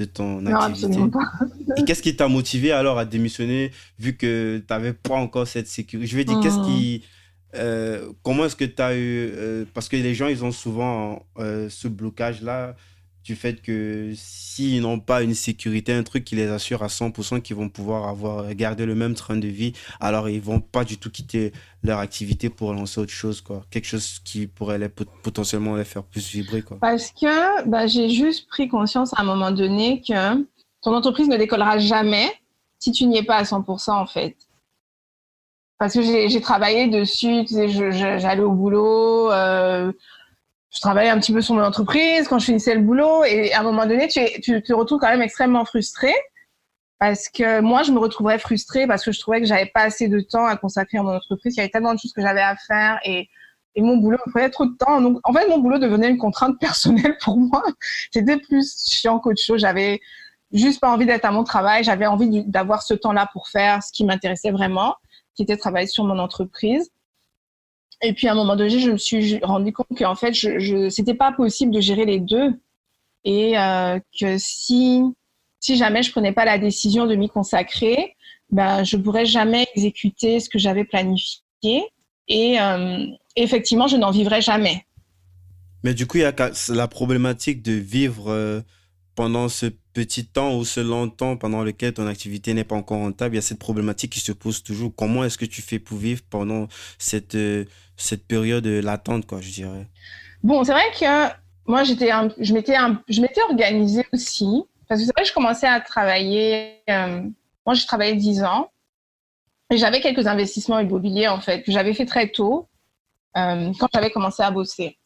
ton non, absolument activité? pas. Et qu'est-ce qui t'a motivé alors à démissionner vu que tu n'avais pas encore cette sécurité? Je veux dire, Hum. comment est-ce que tu as eu, parce que les gens, ils ont souvent ce blocage-là du fait que s'ils n'ont pas une sécurité, un truc qui les assure à 100% qu'ils vont pouvoir garder le même train de vie, alors ils vont pas du tout quitter leur activité pour lancer autre chose, quoi. Quelque chose qui pourrait potentiellement les faire plus vibrer, quoi. Parce que j'ai juste pris conscience à un moment donné que ton entreprise ne décollera jamais si tu n'y es pas à 100% en fait. Parce que j'ai travaillé dessus, tu sais, j'allais au boulot, je travaillais un petit peu sur mon entreprise quand je finissais le boulot et à un moment donné, tu te retrouves quand même extrêmement frustré parce que moi, je me retrouvais frustrée parce que je trouvais que j'avais pas assez de temps à consacrer à mon entreprise. Il y avait tellement de choses que j'avais à faire et mon boulot me prenait trop de temps. Donc, en fait, mon boulot devenait une contrainte personnelle pour moi. C'était plus chiant qu'autre chose. J'avais juste pas envie d'être à mon travail. J'avais envie d'avoir ce temps-là pour faire ce qui m'intéressait vraiment, qui était de travailler sur mon entreprise. Et puis, à un moment donné, je me suis rendu compte qu'en fait, c'était pas possible de gérer les deux. Et que si jamais je prenais pas la décision de m'y consacrer, ben, je pourrais jamais exécuter ce que j'avais planifié. Et effectivement, je n'en vivrais jamais. Mais du coup, il y a la problématique de vivre pendant ce petit temps ou ce long temps pendant lequel ton activité n'est pas encore rentable. Il y a cette problématique qui se pose toujours. Comment est-ce que tu fais pour vivre pendant cette période latente, quoi, je dirais? Bon, c'est vrai que moi, je m'étais organisée aussi. Parce que c'est vrai que je commençais à travailler. Moi, j'ai travaillé 10 ans. Et j'avais quelques investissements immobiliers, en fait, que j'avais fait très tôt, quand j'avais commencé à bosser.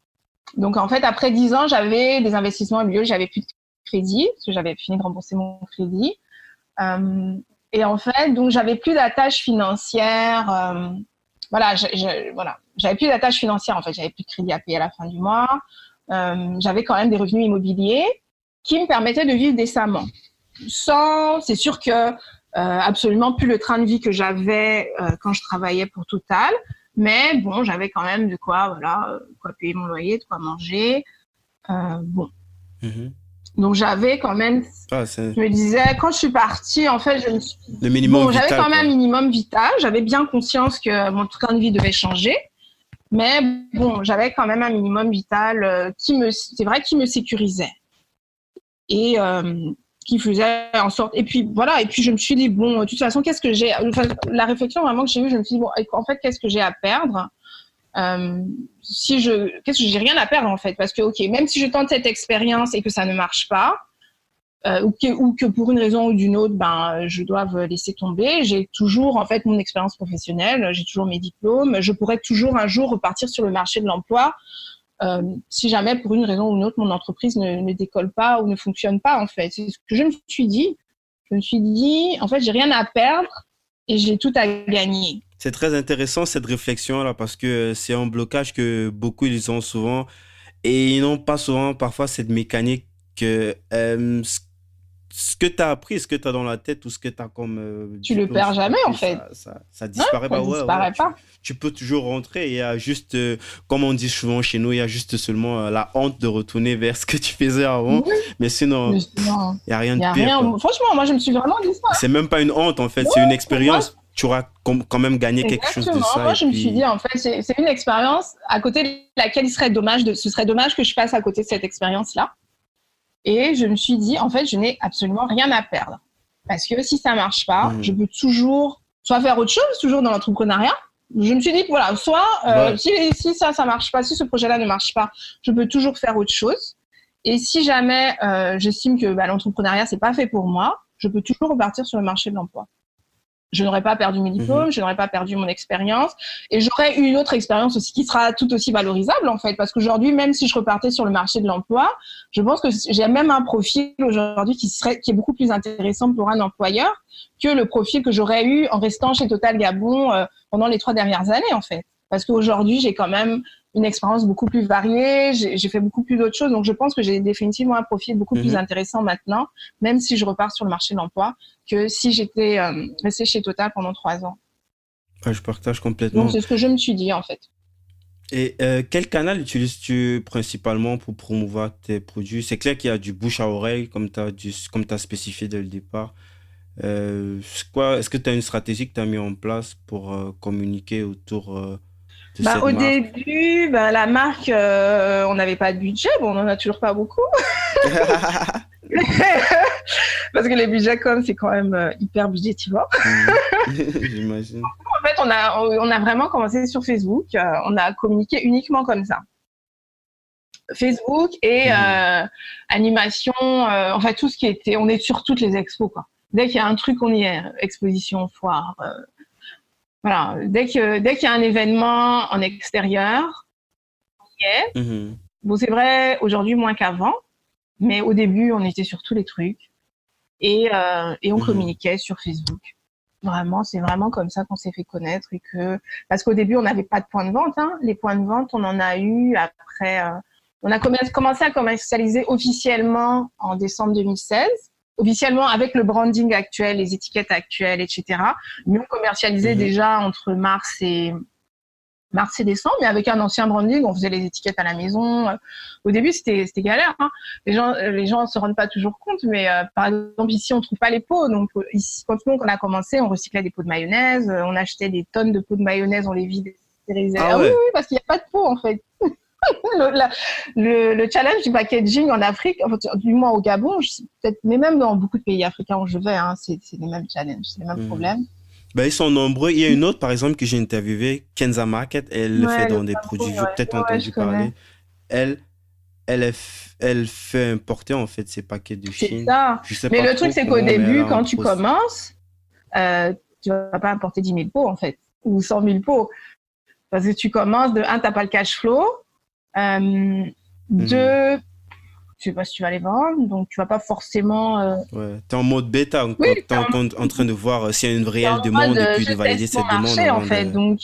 Donc, en fait, après 10 ans, j'avais des investissements immobiliers, j'avais plus de crédit, parce que j'avais fini de rembourser mon crédit. Et en fait, donc, j'avais plus d'attaches financières. Voilà, j'avais plus d'attaches financières, en fait. J'avais plus de crédit à payer à la fin du mois. J'avais quand même des revenus immobiliers qui me permettaient de vivre décemment. C'est sûr que absolument plus le train de vie que j'avais quand je travaillais pour Total. Mais bon, j'avais quand même de quoi payer mon loyer, de quoi manger. Bon. Mhm. Donc, j'avais quand même, je me disais, quand je suis partie, en fait, le minimum vital, j'avais quand même quoi. un minimum vital. J'avais bien conscience que mon train de vie devait changer. Mais bon, j'avais quand même un minimum vital qui me sécurisait. Et qui faisait en sorte. Et puis, voilà. Et puis, je me suis dit, bon, de toute façon, qu'est-ce que j'ai. Enfin, la réflexion vraiment que j'ai eue, je me suis dit, bon, en fait, qu'est-ce que j'ai à perdre qu'est-ce que j'ai rien à perdre, en fait. Parce que, OK, même si je tente cette expérience et que ça ne marche pas, ou que pour une raison ou d'une autre, ben, je dois laisser tomber. J'ai toujours, en fait, mon expérience professionnelle, j'ai toujours mes diplômes. Je pourrais toujours un jour repartir sur le marché de l'emploi si jamais, pour une raison ou une autre, mon entreprise ne décolle pas ou ne fonctionne pas, en fait. C'est ce que je me suis dit. Je me suis dit, en fait, j'ai rien à perdre et j'ai tout à gagner. C'est très intéressant cette réflexion-là parce que c'est un blocage que beaucoup ils ont souvent et ils n'ont pas souvent parfois cette mécanique que ce que tu as appris, ce que tu as dans la tête ou ce que tu as comme tu le diplôme perds sur jamais, papier, en fait. ça disparaît pas. Ça disparaît pas. Tu peux toujours rentrer. Il y a juste, comme on dit souvent chez nous, il y a juste seulement la honte de retourner vers ce que tu faisais avant. Oui. Mais sinon, il n'y a rien de pire. Quoi. Franchement, moi, je me suis vraiment dit ça. C'est même pas une honte, en fait. C'est une expérience. Tu auras quand même gagné quelque chose de ça. Moi, je me suis dit, en fait, c'est une expérience à côté de laquelle ce serait dommage que je passe à côté de cette expérience-là. Et je me suis dit, en fait, je n'ai absolument rien à perdre. Parce que si ça marche pas, je peux toujours soit faire autre chose, toujours dans l'entrepreneuriat. Je me suis dit, voilà, soit si ça marche pas, si ce projet-là ne marche pas, je peux toujours faire autre chose. Et si jamais j'estime que l'entrepreneuriat, c'est pas fait pour moi, je peux toujours repartir sur le marché de l'emploi. Je n'aurais pas perdu mes diplômes, je n'aurais pas perdu mon expérience et j'aurais eu une autre expérience aussi qui sera tout aussi valorisable en fait parce qu'aujourd'hui, même si je repartais sur le marché de l'emploi, je pense que j'ai même un profil aujourd'hui qui est beaucoup plus intéressant pour un employeur que le profil que j'aurais eu en restant chez Total Gabon pendant les 3 dernières années en fait. Parce qu'aujourd'hui, j'ai quand même une expérience beaucoup plus variée, j'ai fait beaucoup plus d'autres choses. Donc, je pense que j'ai définitivement un profil beaucoup plus intéressant maintenant, même si je repars sur le marché de l'emploi, que si j'étais restée chez Total pendant 3 ans. Ouais, je partage complètement. Donc, c'est ce que je me suis dit, en fait. Et quel canal utilises-tu principalement pour promouvoir tes produits? C'est clair qu'il y a du bouche à oreille, comme tu as spécifié dès le départ. Est-ce que tu as une stratégie que tu as mis en place pour communiquer autour de cette Au marque? début, la marque, on n'avait pas de budget. Bon, on n'en a toujours pas beaucoup. Parce que les budgets, c'est quand même hyper budgétivore. J'imagine. En fait, on a vraiment commencé sur Facebook. On a communiqué uniquement comme ça. Facebook et animation, enfin tout ce qui était. On est sur toutes les expos, quoi. Dès qu'il y a un truc, on y est. Exposition, foire. Voilà. Dès qu'il y a un événement en extérieur, on y est. Bon, c'est vrai, aujourd'hui moins qu'avant, mais au début, on était sur tous les trucs et on communiquait sur Facebook. Vraiment, c'est vraiment comme ça qu'on s'est fait connaître parce qu'au début, on n'avait pas de point de vente. Hein. Les points de vente, on en a eu après. On a commencé à commercialiser officiellement en décembre 2016. officiellement avec le branding actuel, les étiquettes actuelles, etc. Mais on commercialisait déjà entre mars et décembre, mais avec un ancien branding, on faisait les étiquettes à la maison. Au début, c'était galère. Hein. Les gens se rendent pas toujours compte, mais par exemple ici, on trouve pas les pots. Donc ici, quand on a commencé, on recyclait des pots de mayonnaise, on achetait des tonnes de pots de mayonnaise, on les vidait, stérilisait. Ah ouais. Oui, parce qu'il y a pas de pots en fait. le challenge du packaging en Afrique, enfin, du moins au Gabon, peut-être, mais même dans beaucoup de pays africains où je vais, hein, c'est les mêmes challenges, c'est les mêmes problèmes. Ben, ils sont nombreux. Il y a une autre, par exemple, que j'ai interviewée, Kenza Market. Elle le fait dans des produits. J'ai peut-être entendu parler. Elle, elle fait importer, en fait, ses paquets de C'est Chine. ça. Je sais Mais pas le truc, trop c'est qu'au comment, mais elle début, a un quand tu commences, tu vas pas importer 10 000 pots, en fait, ou 100 000 pots. Parce que tu commences, de un, t'as pas le cash flow. Deux, je sais pas si tu vas les vendre, donc tu vas pas forcément. Ouais, t'es en mode bêta, Oui, t'es en train de voir s'il y a une réelle en demande mode, et puis je de valider teste mon cette demande marché, en avant fait. de. Donc,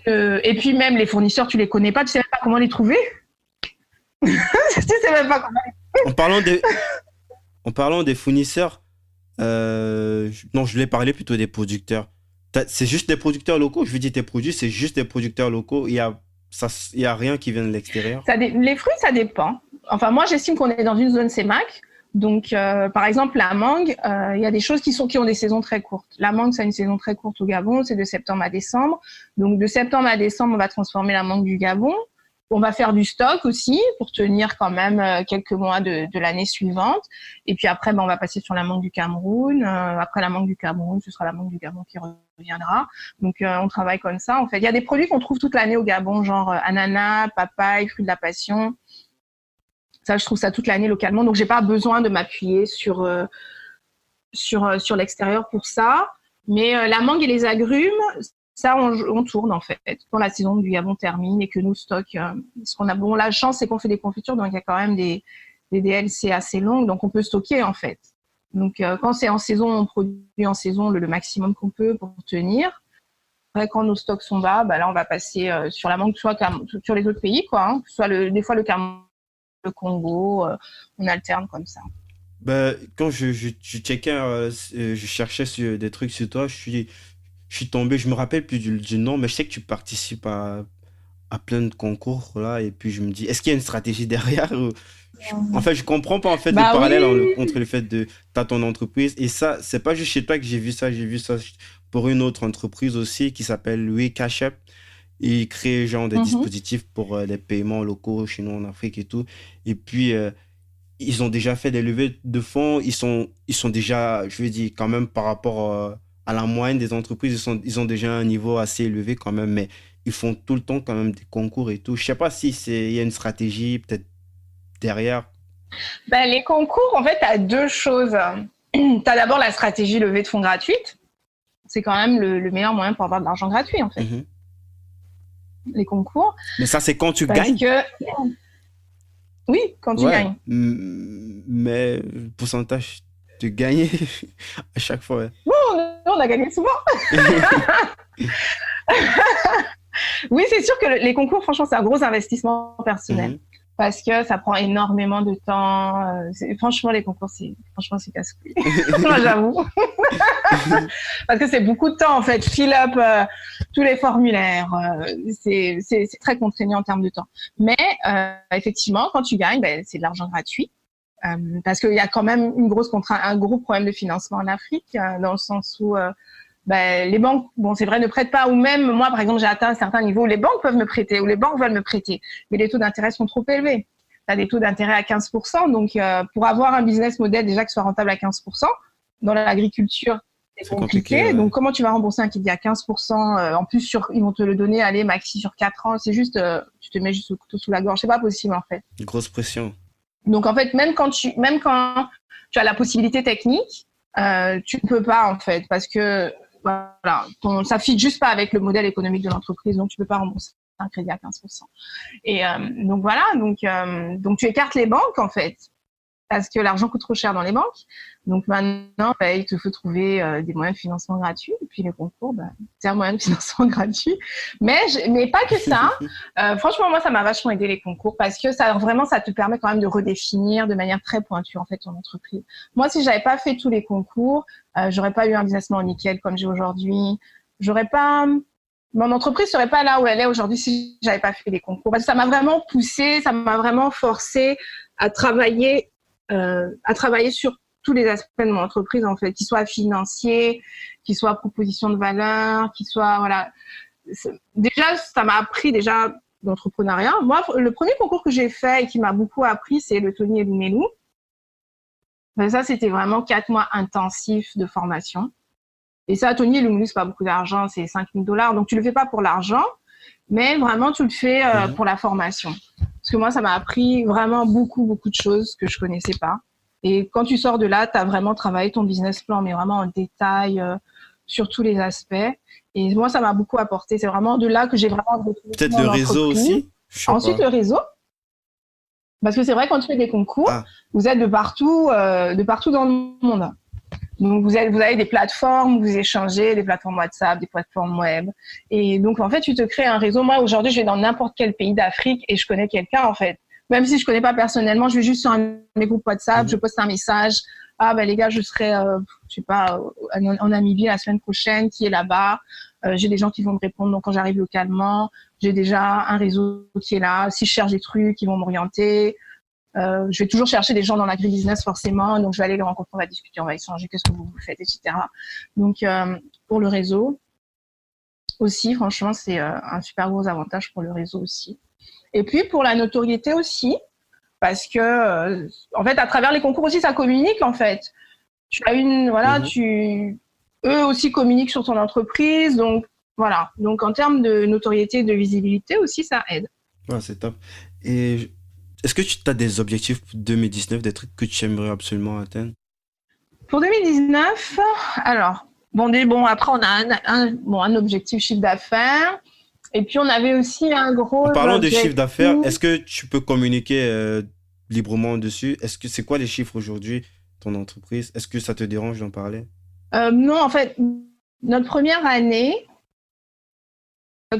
et puis même les fournisseurs, tu les connais pas, tu sais même pas comment les trouver. Tu sais même pas comment. En parlant des fournisseurs, non, je voulais parler plutôt des producteurs. C'est juste des producteurs locaux. Je veux dire, tes produits, c'est juste des producteurs locaux. Il y a rien qui vient de l'extérieur. Les fruits, ça dépend. Enfin, moi, j'estime qu'on est dans une zone CEMAC. Donc, par exemple, la mangue, il y a des choses qui ont des saisons très courtes. La mangue, ça a une saison très courte au Gabon, c'est de septembre à décembre. Donc, de septembre à décembre, on va transformer la mangue du Gabon. On va faire du stock aussi pour tenir quand même quelques mois de l'année suivante. Et puis après, on va passer sur la mangue du Cameroun. Après la mangue du Cameroun, ce sera la mangue du Gabon qui reviendra. Donc, on travaille comme ça, en fait. Il y a des produits qu'on trouve toute l'année au Gabon, genre ananas, papaye, fruits de la passion. Ça, je trouve ça toute l'année localement. Donc, j'ai pas besoin de m'appuyer sur l'extérieur pour ça. Mais la mangue et les agrumes, ça, on tourne en fait. Quand la saison du Gabon termine et que nous stock, ce qu'on a la chance, c'est qu'on fait des confitures, donc il y a quand même des DLC assez longues, donc on peut stocker en fait. Donc quand c'est en saison, on produit en saison le maximum qu'on peut pour tenir. Après, quand nos stocks sont bas, là on va passer sur la mangue, soit sur les autres pays, quoi. Hein, soit des fois le Cameroun, le Congo, on alterne comme ça. Quand je checkais, je cherchais des trucs sur toi, je suis tombé, je me rappelle plus du nom, mais je sais que tu participes à plein de concours là, et puis je me dis, est-ce qu'il y a une stratégie derrière En fait, je comprends pas en fait le parallèle entre le fait de t'as ton entreprise et ça, c'est pas juste chez toi que j'ai vu ça pour une autre entreprise aussi qui s'appelle We Cash App. Ils créent genre des dispositifs pour les paiements locaux chez nous en Afrique et tout. Et puis ils ont déjà fait des levées de fonds, ils sont déjà, je veux dire quand même par rapport à la moyenne des entreprises, ils ont déjà un niveau assez élevé quand même, mais ils font tout le temps quand même des concours et tout. Je sais pas si il y a une stratégie peut-être derrière. Les concours, en fait, tu as deux choses. Tu as d'abord la stratégie levée de fonds gratuite. C'est quand même le meilleur moyen pour avoir de l'argent gratuit, en fait. Les concours. Mais ça, c'est quand tu gagnes. Oui, quand tu gagnes. Mais le pourcentage de gagner à chaque fois. Ouais. Bon, on a gagné souvent. Oui, c'est sûr que les concours, franchement, c'est un gros investissement personnel. Parce que ça prend énormément de temps. Franchement, les concours, c'est casse-couille. Moi, j'avoue. Parce que c'est beaucoup de temps, en fait. Fill up tous les formulaires. C'est très contraignant en termes de temps. Mais effectivement, quand tu gagnes, c'est de l'argent gratuit. Parce qu'il y a quand même un gros problème de financement en Afrique, dans le sens où les banques, c'est vrai, ne prêtent pas, ou même moi, par exemple, j'ai atteint un certain niveau où les banques peuvent me prêter, ou les banques veulent me prêter, mais les taux d'intérêt sont trop élevés. Tu as des taux d'intérêt à 15%, donc pour avoir un business model déjà qui soit rentable à 15%, dans l'agriculture, c'est compliqué. Donc comment tu vas rembourser un crédit à 15%, en plus ils vont te le donner, allez, maxi sur 4 ans, c'est juste, tu te mets juste le couteau sous la gorge, c'est pas possible en fait. Une grosse pression. Donc en fait, même quand tu as la possibilité technique, tu ne peux pas en fait, parce que voilà, ça fit juste pas avec le modèle économique de l'entreprise, donc tu peux pas rembourser un crédit à 15%. Et donc voilà, donc tu écartes les banques en fait. parce que l'argent coûte trop cher dans les banques. Donc maintenant, il te faut trouver des moyens de financement gratuits. Et puis les concours, c'est un moyen de financement gratuit. Mais pas que ça. Franchement, moi, ça m'a vachement aidé les concours parce que ça te permet quand même de redéfinir de manière très pointue en fait ton entreprise. Moi, si j'avais pas fait tous les concours, j'aurais pas eu un business plan nickel comme j'ai aujourd'hui. Mon entreprise serait pas là où elle est aujourd'hui si j'avais pas fait les concours. Parce que ça m'a vraiment poussé, ça m'a vraiment forcé à travailler sur tous les aspects de mon entreprise en fait, qu'ils soient financiers, qu'ils soient proposition de valeur, qu'ils soient voilà. Déjà, ça m'a appris déjà l'entrepreneuriat. Moi, le premier concours que j'ai fait et qui m'a beaucoup appris, c'est le Tony Elumelu. Ça, c'était vraiment 4 mois intensifs de formation. Et ça, Tony Elumelu, c'est pas beaucoup d'argent, c'est $5,000. Donc, tu le fais pas pour l'argent, mais vraiment, tu le fais pour la formation. Parce que moi, ça m'a appris vraiment beaucoup, beaucoup de choses que je connaissais pas. Et quand tu sors de là, tu as vraiment travaillé ton business plan, mais vraiment en détail, sur tous les aspects. Et moi, ça m'a beaucoup apporté. C'est vraiment de là que j'ai vraiment... Peut-être le réseau aussi. Ensuite, le réseau. Parce que c'est vrai, quand tu fais des concours, vous êtes de partout dans le monde. Donc, vous avez des plateformes où vous échangez, des plateformes WhatsApp, des plateformes web. Et donc, en fait, tu te crées un réseau. Moi, aujourd'hui, je vais dans n'importe quel pays d'Afrique et je connais quelqu'un, en fait. Même si je connais pas personnellement, je vais juste sur un de mes groupes WhatsApp, je poste un message. Ah, les gars, je serai, je sais pas, en Namibie la semaine prochaine, qui est là-bas. J'ai des gens qui vont me répondre. Donc, quand j'arrive localement, j'ai déjà un réseau qui est là. Si je cherche des trucs, ils vont m'orienter. Je vais toujours chercher des gens dans l'agribusiness forcément, donc je vais aller les rencontrer, on va discuter, on va échanger, qu'est-ce que vous faites, etc. Donc pour le réseau aussi, franchement, c'est un super gros avantage pour le réseau aussi. Et puis pour la notoriété aussi, parce que en fait, à travers les concours aussi, ça communique en fait. Tu as eux aussi communiquent sur ton entreprise, donc voilà. Donc en termes de notoriété et de visibilité aussi, ça aide. Ouais, c'est top. Et est-ce que tu as des objectifs pour 2019, des trucs que tu aimerais absolument atteindre? Pour 2019, alors, après, on a un objectif chiffre d'affaires. Et puis, on avait aussi un gros. En parlant de chiffre d'affaires, est-ce que tu peux communiquer librement dessus? C'est quoi les chiffres aujourd'hui, ton entreprise? Est-ce que ça te dérange d'en parler? Non, en fait, notre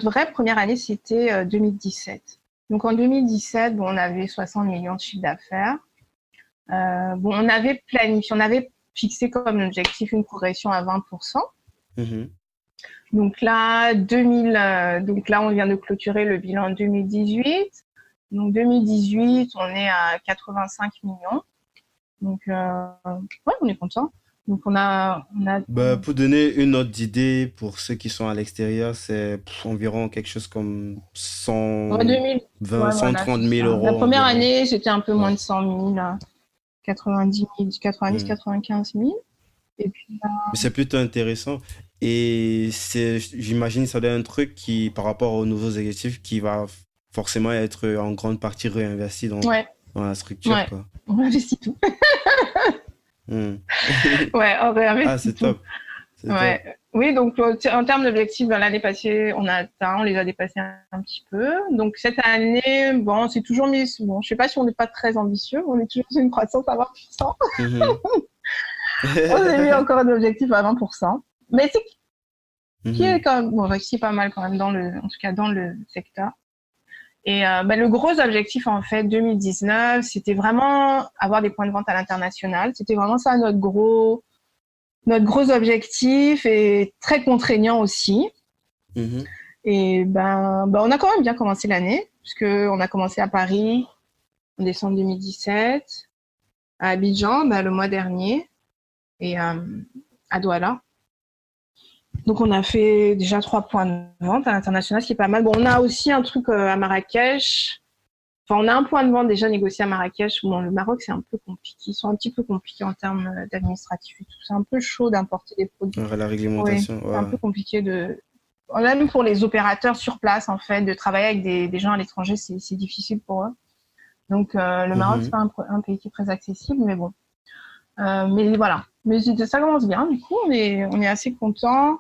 vraie première année, c'était 2017. Donc, en 2017, on avait 60 millions de chiffre d'affaires. On avait planifié, on avait fixé comme objectif une progression à 20%. Donc là, on vient de clôturer le bilan 2018. Donc 2018, on est à 85 millions. Donc on est content. Donc on a. Pour donner une autre idée pour ceux qui sont à l'extérieur, c'est environ quelque chose comme 130 000 euros. La première année, c'était un peu moins de 100 000, 90 95 000. Et puis, Mais c'est plutôt intéressant. Et j'imagine que ça doit être un truc qui, par rapport aux nouveaux objectifs, qui va forcément être en grande partie réinvesti dans la structure. Ouais. Quoi. On investit tout. Ouais, on réinvestit c'est tout. top. Ouais. Top. Oui, donc en termes d'objectifs, l'année passée, on les a dépassés un petit peu. Donc cette année, c'est toujours mis. Bon, je sais pas si on n'est pas très ambitieux, on est toujours sur une croissance à 20%. On a mis encore un objectif à 20%. Mais qui est quand même, réussi pas mal quand même en tout cas dans le secteur. Et le gros objectif en fait 2019, c'était vraiment avoir des points de vente à l'international. C'était vraiment ça notre gros objectif et très contraignant aussi. Et on a quand même bien commencé l'année puisque on a commencé à Paris en décembre 2017, à Abidjan le mois dernier et à Douala. Donc, on a fait déjà 3 points de vente à l'international, ce qui est pas mal. On a aussi un truc à Marrakech. Enfin, on a un point de vente déjà négocié à Marrakech. Le Maroc, c'est un peu compliqué. Ils sont un petit peu compliqués en termes d'administratif et tout. C'est un peu chaud d'importer des produits. La réglementation. C'est un peu compliqué même pour les opérateurs sur place, en fait, de travailler avec des gens à l'étranger, c'est difficile pour eux. Donc, le Maroc, c'est pas un pays qui est très accessible, mais bon. Mais voilà. Mais ça commence bien, du coup. On est assez contents.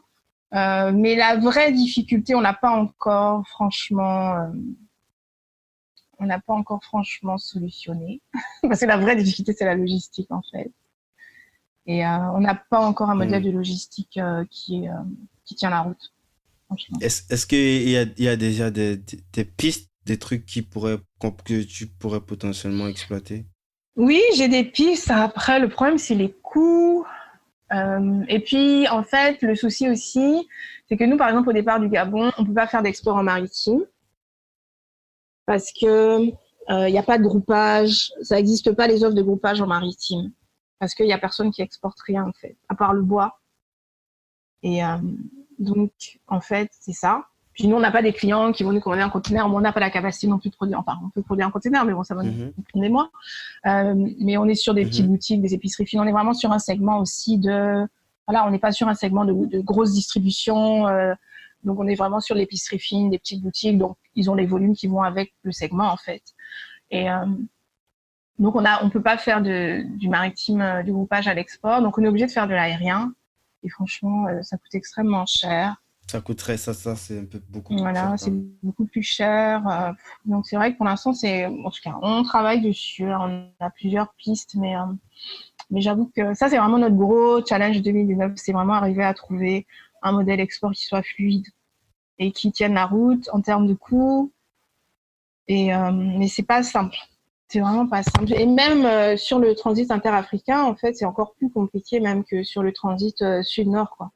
Mais la vraie difficulté, on n'a pas encore, franchement, on n'a pas encore franchement solutionné. Parce que la vraie difficulté, c'est la logistique, en fait. Et on n'a pas encore un modèle de logistique qui tient la route, franchement. Est-ce qu'il y a déjà des pistes, des trucs que tu pourrais potentiellement exploiter? Oui, j'ai des pistes. Après, le problème, c'est les coûts. Et puis, en fait, le souci aussi, c'est que nous, par exemple, au départ du Gabon, on ne peut pas faire d'export en maritime parce que il n'y a pas de groupage. Ça n'existe pas les offres de groupage en maritime parce qu'il n'y a personne qui exporte rien, en fait, à part le bois. Et donc, en fait, c'est ça. Puis nous, on n'a pas des clients qui vont nous commander un conteneur. On n'a pas la capacité non plus de produire. Enfin, on peut produire un conteneur, mais bon, ça va nous prendre des mois. Mais on est sur des petites boutiques, des épiceries fines. On est vraiment sur un segment aussi de... Voilà, on n'est pas sur un segment de grosse distribution. Donc, on est vraiment sur l'épicerie fine, des petites boutiques. Donc, ils ont les volumes qui vont avec le segment, en fait. Et donc, on peut pas faire du maritime, du groupage à l'export. Donc, on est obligé de faire de l'aérien. Et franchement, ça coûte extrêmement cher. Ça coûterait ça, c'est un peu beaucoup plus cher. Voilà, c'est beaucoup plus cher. Donc, c'est vrai que pour l'instant, en tout cas, on travaille dessus. On a plusieurs pistes, mais j'avoue que ça, c'est vraiment notre gros challenge 2019. C'est vraiment arriver à trouver un modèle export qui soit fluide et qui tienne la route en termes de coûts. Mais c'est pas simple. C'est vraiment pas simple. Et même sur le transit interafricain, en fait, c'est encore plus compliqué même que sur le transit sud-nord, quoi.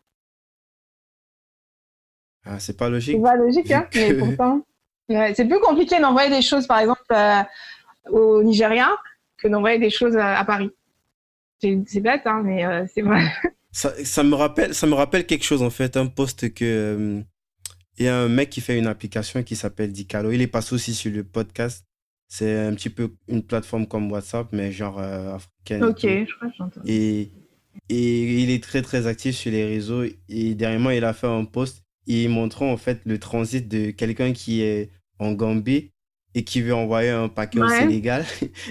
Ah, c'est pas logique. C'est pas logique, hein, mais pourtant, c'est plus compliqué d'envoyer des choses, par exemple, au Nigeria que d'envoyer des choses à Paris. C'est bête, hein, mais c'est vrai. Ça me rappelle quelque chose, en fait, un post que... Il y a un mec qui fait une application qui s'appelle Dicalo. Il est passé aussi sur le podcast. C'est un petit peu une plateforme comme WhatsApp, mais genre africaine. Ok, je crois que j'entends. Et il est très, très actif sur les réseaux. Et dernièrement, il a fait un post montrant en fait le transit de quelqu'un qui est en Gambie et qui veut envoyer un paquet au Sénégal.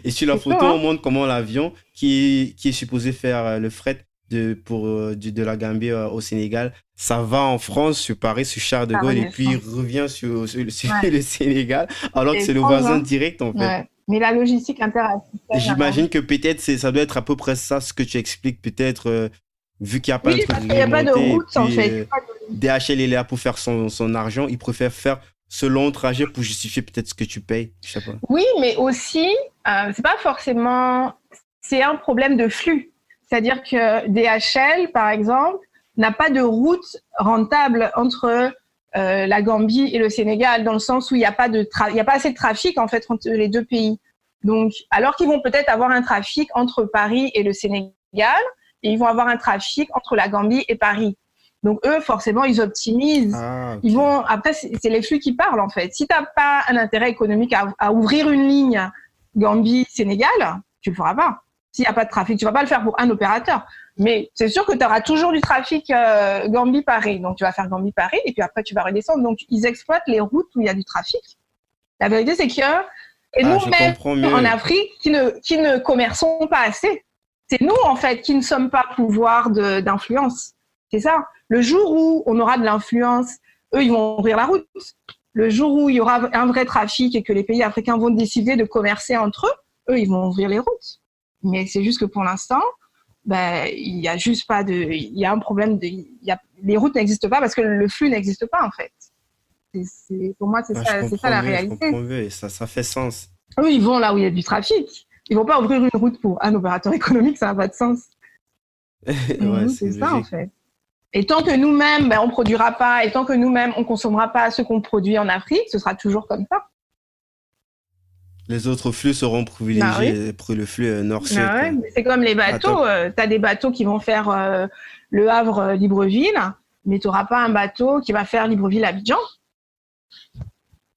Et sur la photo, on montre comment l'avion qui est supposé faire le fret de la Gambie au Sénégal, ça va en France, sur Paris, sur Charles de Gaulle, et puis il revient sur le Sénégal, alors que c'est le voisin direct, en fait. Ouais. Mais la logistique interafricaine... J'imagine que peut-être ça doit être à peu près ça, ce que tu expliques, peut-être, vu qu'il n'y a pas un truc parce qu'il n'y a pas de route, en fait. DHL est là pour faire son argent, il préfère faire ce long trajet pour justifier peut-être ce que tu payes, je sais pas. Oui, mais aussi, c'est pas forcément... C'est un problème de flux. C'est-à-dire que DHL, par exemple, n'a pas de route rentable entre la Gambie et le Sénégal, dans le sens où il n'y a pas assez de trafic en fait entre les deux pays. Donc, alors qu'ils vont peut-être avoir un trafic entre Paris et le Sénégal, et ils vont avoir un trafic entre la Gambie et Paris. Donc eux, forcément, ils optimisent. Ah, okay. Ils vont. Après, c'est les flux qui parlent en fait. Si t'as pas un intérêt économique à ouvrir une ligne Gambie-Sénégal, tu le feras pas. S'il n'y a pas de trafic, tu vas pas le faire pour un opérateur. Mais c'est sûr que tu auras toujours du trafic Gambie-Paris. Donc, tu vas faire Gambie-Paris et puis après, tu vas redescendre. Donc, ils exploitent les routes où il y a du trafic. La vérité, c'est que et nous-mêmes, en Afrique, qui ne commerçons pas assez, c'est nous, en fait, qui ne sommes pas pouvoir d'influence. C'est ça. Le jour où on aura de l'influence, eux, ils vont ouvrir la route. Le jour où il y aura un vrai trafic et que les pays africains vont décider de commercer entre eux, ils vont ouvrir les routes. Mais c'est juste que pour l'instant, il y a juste pas il y a un problème les routes n'existent pas parce que le flux n'existe pas en fait. Pour moi, c'est ça la réalité. Je comprends mieux et ça fait sens. Eux, ils vont là où il y a du trafic. Ils vont pas ouvrir une route pour un opérateur économique, ça n'a pas de sens. Ouais, c'est ça en fait. Et tant que nous-mêmes, on produira pas, et tant que nous-mêmes, on consommera pas ce qu'on produit en Afrique, ce sera toujours comme ça. Les autres flux seront privilégiés pour le flux nord-sud. Ouais, c'est comme les bateaux. Tu as des bateaux qui vont faire Le Havre-Libreville, mais tu n'auras pas un bateau qui va faire Libreville-Abidjan.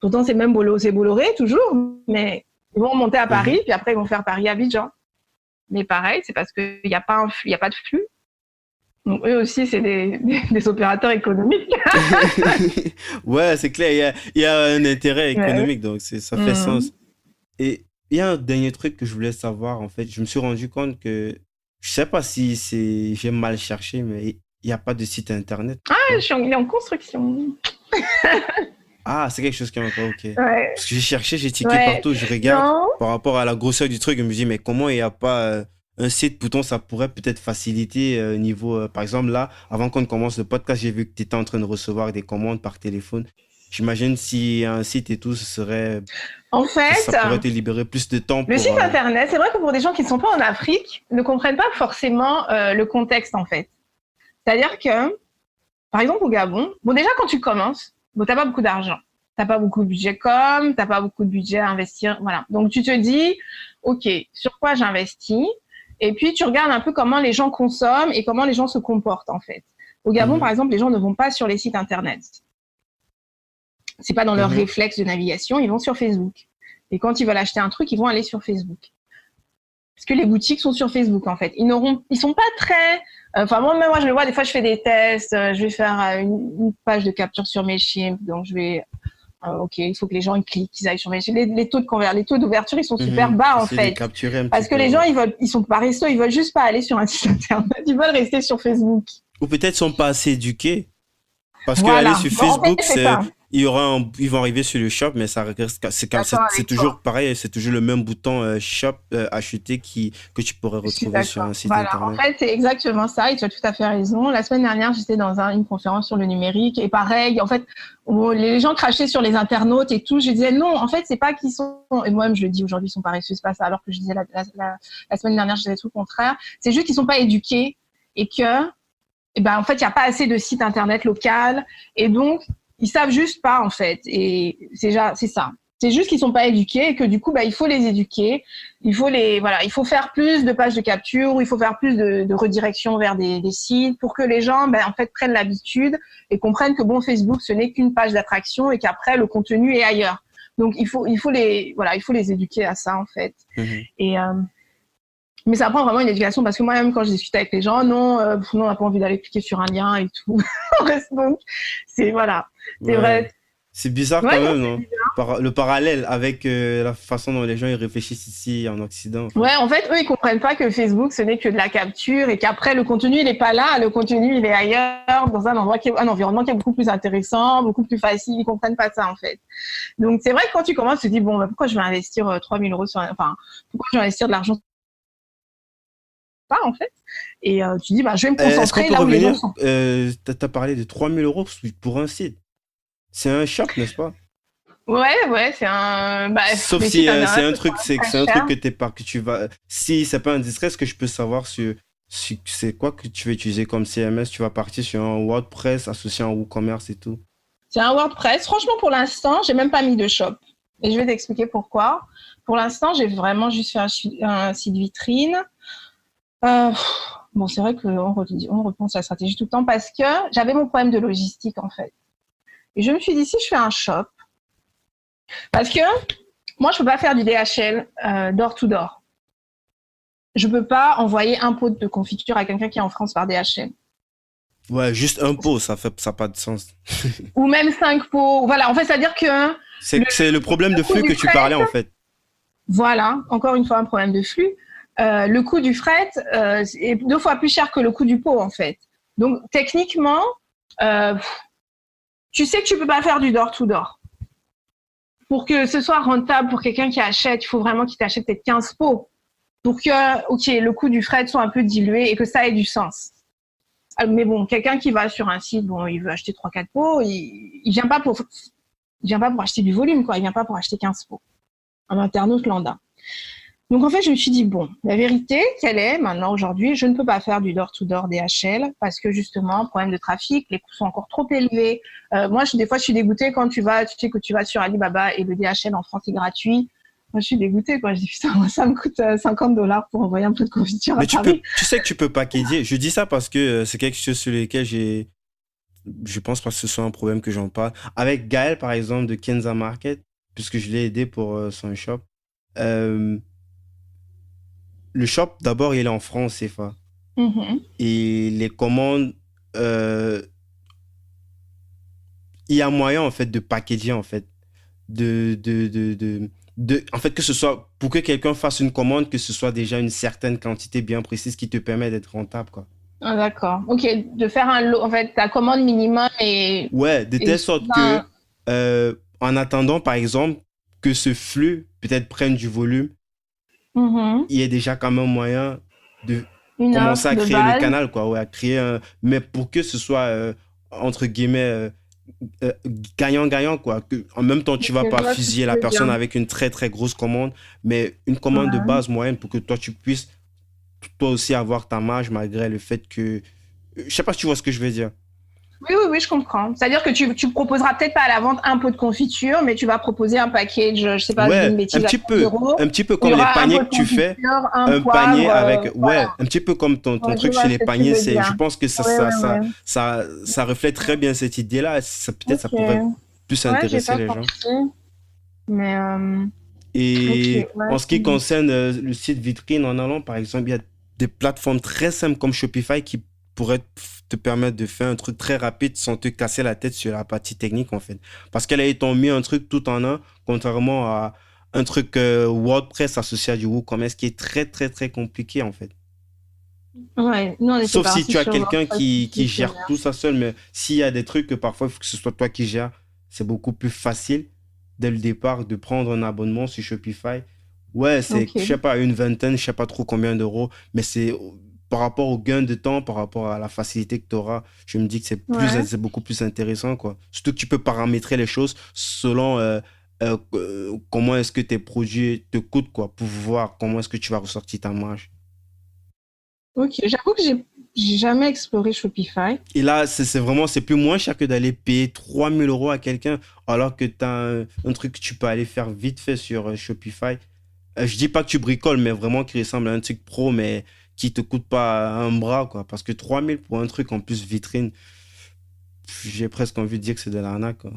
Pourtant, c'est Bolloré, toujours, mais ils vont monter à Paris, puis après, ils vont faire Paris-Abidjan. Mais pareil, c'est parce qu'il n'y a pas de flux. Donc, eux aussi, c'est des opérateurs économiques. Ouais, c'est clair. Il y a un intérêt économique, donc ça fait sens. Et il y a un dernier truc que je voulais savoir, en fait. Je me suis rendu compte que, je sais pas si j'ai mal cherché, mais il n'y a pas de site internet. Ah, il est en construction. Ah, c'est quelque chose qui est encore OK. Ouais, Parce que j'ai cherché, j'ai tiqué ouais. partout, je regarde Non, par rapport à la grosseur du truc, je me dis, mais comment il n'y a pas un site, pourtant ça pourrait peut-être faciliter niveau, par exemple là, avant qu'on ne commence le podcast, j'ai vu que tu étais en train de recevoir des commandes par téléphone. J'imagine si un site et tout, en ça fait, pourrait te libérer plus de temps le pour... site internet, c'est vrai que pour des gens qui ne sont pas en Afrique, ne comprennent pas forcément le contexte en fait. C'est-à-dire que, par exemple au Gabon, bon déjà quand tu commences, bon t'as pas beaucoup d'argent, t'as pas beaucoup de budget com, t'as pas beaucoup de budget à investir, voilà. Donc tu te dis, ok, sur quoi j'investis? Et puis tu regardes un peu comment les gens consomment et comment les gens se comportent en fait. Au Gabon, par Mhm, exemple, les gens ne vont pas sur les sites internet. C'est pas dans leur mhm, réflexe de navigation, ils vont sur Facebook. Et quand ils veulent acheter un truc, ils vont aller sur Facebook. Parce que les boutiques sont sur Facebook en fait. Ils sont pas très. Enfin moi je le vois. Des fois je fais des tests. Je vais faire une page de capture sur Mailchimp. Donc je vais. Ok, il faut que les gens ils cliquent, qu'ils aillent sur Mailchimp. Les taux les taux d'ouverture ils sont super mhm. bas en Essayer de fait. capturer un petit Parce que peu, les ouais. gens ils sont paresseux. Ils veulent juste pas aller sur un site internet. Ils veulent rester sur Facebook. Ou peut-être sont pas assez éduqués. Parce que aller Voilà. sur Bon, en fait Facebook, c'est ça. ils vont arriver sur le shop, mais D'accord c'est avec toi. toujours pareil, c'est toujours le même bouton shop acheter que tu pourrais Je suis retrouver sur d'accord. un site Voilà, en internet. fait, c'est exactement ça et tu as tout à fait raison. La semaine dernière, j'étais dans une conférence sur le numérique et pareil, en fait, les gens crachaient sur les internautes et tout. Je disais non, en fait, c'est pas qu'ils sont, et moi-même je le dis aujourd'hui, ils sont paresseux, c'est pas ça, alors que je disais la semaine dernière, je disais tout le contraire. C'est juste qu'ils sont pas éduqués et que, eh ben, en fait, il n'y a pas assez de sites internet local et donc, ils savent juste pas, en fait. Et c'est ça. C'est juste qu'ils sont pas éduqués et que du coup, bah, il faut les éduquer. Il faut faire plus de pages de capture, il faut faire plus de redirection vers des sites pour que les gens, ben, en fait, prennent l'habitude et comprennent que bon, Facebook, ce n'est qu'une page d'attraction et qu'après, le contenu est ailleurs. Donc, il faut les éduquer à ça, en fait. Mhm. Et, mais ça prend vraiment une éducation parce que moi-même, quand je discute avec les gens, non, on n'a pas envie d'aller cliquer sur un lien et tout. Donc, voilà. C'est Ouais. vrai. C'est bizarre Ouais, quand non, même, non? Le parallèle avec la façon dont les gens ils réfléchissent ici en Occident, en fait. ouais, en fait, eux, ils comprennent pas que Facebook, ce n'est que de la capture et qu'après, le contenu, il est pas là. Le contenu, il est ailleurs, dans un un environnement qui est beaucoup plus intéressant, beaucoup plus facile. Ils comprennent pas ça, en fait. Donc, c'est vrai que quand tu commences, tu te dis, bon, bah, pourquoi je vais investir 3 000 euros enfin, pourquoi je vais investir de l'argent pas, en fait? Et tu dis, bah, je vais me Est-ce qu'on concentrer peut là où les gens revenir? sont. T'as parlé de 3 000 € pour un site. C'est un shop, n'est-ce pas? Ouais, c'est bah, Sauf les si sites internet, c'est un c'est quand truc, même très c'est un cher. truc que t'es pas, que tu vas. Si c'est pas indiscret, est-ce que je peux savoir c'est quoi que tu vas utiliser comme CMS? Tu vas partir sur un WordPress associé à un WooCommerce et tout. C'est un WordPress. Franchement, pour l'instant, j'ai même pas mis de shop. Et je vais t'expliquer pourquoi. Pour l'instant, j'ai vraiment juste fait un site vitrine. Euh, bon, c'est vrai on repense à la stratégie tout le temps parce que j'avais mon problème de logistique, en fait. Et je me suis dit, si je fais un shop, parce que moi, je peux pas faire du DHL door to door. Je peux pas envoyer un pot de confiture à quelqu'un qui est en France par DHL. Ouais, juste un pot, ça a pas de sens. Ou même 5 pots. Voilà, en fait, c'est-à-dire que le, C'est le problème de le coût flux du que tu fret, parlais en fait. voilà, encore une fois, un problème de flux. Le coût du fret est 2 fois plus cher que le coût du pot, en fait. Donc, techniquement, euh, tu sais que tu peux pas faire du door-to-door. Pour que ce soit rentable pour quelqu'un qui achète, il faut vraiment qu'il t'achète peut-être 15 pots pour que, ok, le coût du fret soit un peu dilué et que ça ait du sens. Mais bon, quelqu'un qui va sur un site, bon, il veut acheter 3-4 pots, il vient pas pour acheter du volume, quoi. Il vient pas pour acheter 15 pots. Un internaute lambda. Donc en fait, je me suis dit, bon, la vérité, quelle est maintenant aujourd'hui? Je ne peux pas faire du door-to-door DHL parce que justement, problème de trafic, les coûts sont encore trop élevés. Moi, des fois, je suis dégoûtée quand tu sais que tu vas sur Alibaba et le DHL en France est gratuit. Moi, je suis dégoûtée, quoi. Je dis, putain, moi, ça me coûte 50 $ pour envoyer un peu de confiture à Mais Paris. tu sais que tu peux packager. Je dis ça parce que c'est quelque chose sur lequel je pense pas que ce soit un problème que j'en parle. Avec Gaël, par exemple, de Kenza Market, puisque je l'ai aidé pour son shop. Euh, le shop, d'abord, il est en francs CFA. Mhm. Et les commandes, euh, il y a moyen, en fait, de packager, en fait. En fait, que ce soit, pour que quelqu'un fasse une commande, que ce soit déjà une certaine quantité bien précise qui te permet d'être rentable, quoi. Ah, d'accord. Ok, de faire un lot, en fait, ta commande minimum et, Ouais, de et telle sorte que soudain. en attendant, par exemple, que ce flux peut-être prenne du volume, Mhm. il y a déjà quand même moyen de Une commencer offre à de créer le base. canal, quoi, ouais, à créer un... Mais pour que ce soit, entre guillemets, euh, gagnant-gagnant, quoi. Que, en même temps, tu Ok, vas je pas vois ce que fusiller tu la veux dire. personne avec une très, très grosse commande, mais une commande de Ouais. base moyenne pour que toi, tu puisses, toi aussi, avoir ta marge malgré le fait que... Je sais pas si tu vois ce que je veux dire. Oui, oui, oui, je comprends. C'est-à-dire que tu proposeras peut-être pas à la vente un pot de confiture, mais tu vas proposer un package, je sais pas, je dis Ouais, une bêtise, à 15 euros. un petit peu Il y comme les aura un paniers pot que de tu fais, confiture, un un panier poivre, avec, voilà. ouais, un petit peu comme ton Ouais, je truc chez vois les ce que tu paniers, veux c'est, dire. je pense que Oui, oui, oui. ça reflète très bien cette idée-là. Ça, peut-être, ça Ok. pourrait plus Ouais, j'ai intéresser pas les gens. pensé. Mais, ok, Et ouais. en ce qui concerne le site vitrine, en allant, par exemple, il y a des plateformes très simples comme Shopify qui pourraient te permettre de faire un truc très rapide sans te casser la tête sur la partie technique, en fait. Parce qu'elle a t'ont mis un truc tout en un, contrairement à un truc WordPress associé à du WooCommerce qui est très, très, très compliqué, en fait. Ouais, nous, on était Sauf si partis tu as sur quelqu'un WordPress qui aussi, c'est gère tout ça seul, mais s'il y a des trucs que parfois il faut que ce soit toi qui gères, c'est beaucoup plus facile dès le départ de prendre un abonnement sur Shopify. Ouais, c'est, je sais ok. pas, une vingtaine, je sais pas trop combien d'euros, mais c'est par rapport au gain de temps, par rapport à la facilité que tu auras, je me dis que Ouais. c'est beaucoup plus intéressant, quoi. Surtout que tu peux paramétrer les choses selon comment est-ce que tes produits te coûtent, quoi, pour voir comment est-ce que tu vas ressortir ta marge. Ok, j'avoue que j'ai jamais exploré Shopify. Et là, c'est vraiment, c'est plus moins cher que d'aller payer 3 000 € à quelqu'un, alors que tu as un truc que tu peux aller faire vite fait sur Shopify. Je dis pas que tu bricoles, mais vraiment qui ressemble à un truc pro, mais qui te coûte pas un bras, quoi. Parce que 3 000 pour un truc en plus vitrine, j'ai presque envie de dire que c'est de l'arnaque, quoi.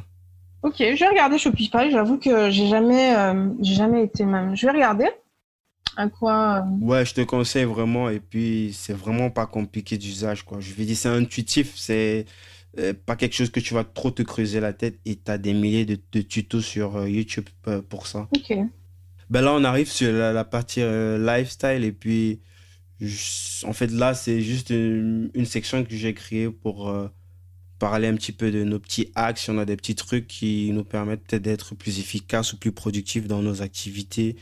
Ok, je vais regarder Shopify. J'avoue que j'ai jamais été même. Je vais regarder à quoi. Ouais, je te conseille vraiment, et puis c'est vraiment pas compliqué d'usage, quoi. Je vais dire, c'est intuitif, c'est pas quelque chose que tu vas trop te creuser la tête, et tu as des milliers de tutos sur YouTube pour ça. Ok. Ben là, on arrive sur la partie lifestyle et puis en fait là, c'est juste une section que j'ai créée pour parler un petit peu de nos petits hacks, si on a des petits trucs qui nous permettent peut-être d'être plus efficaces ou plus productifs dans nos activités.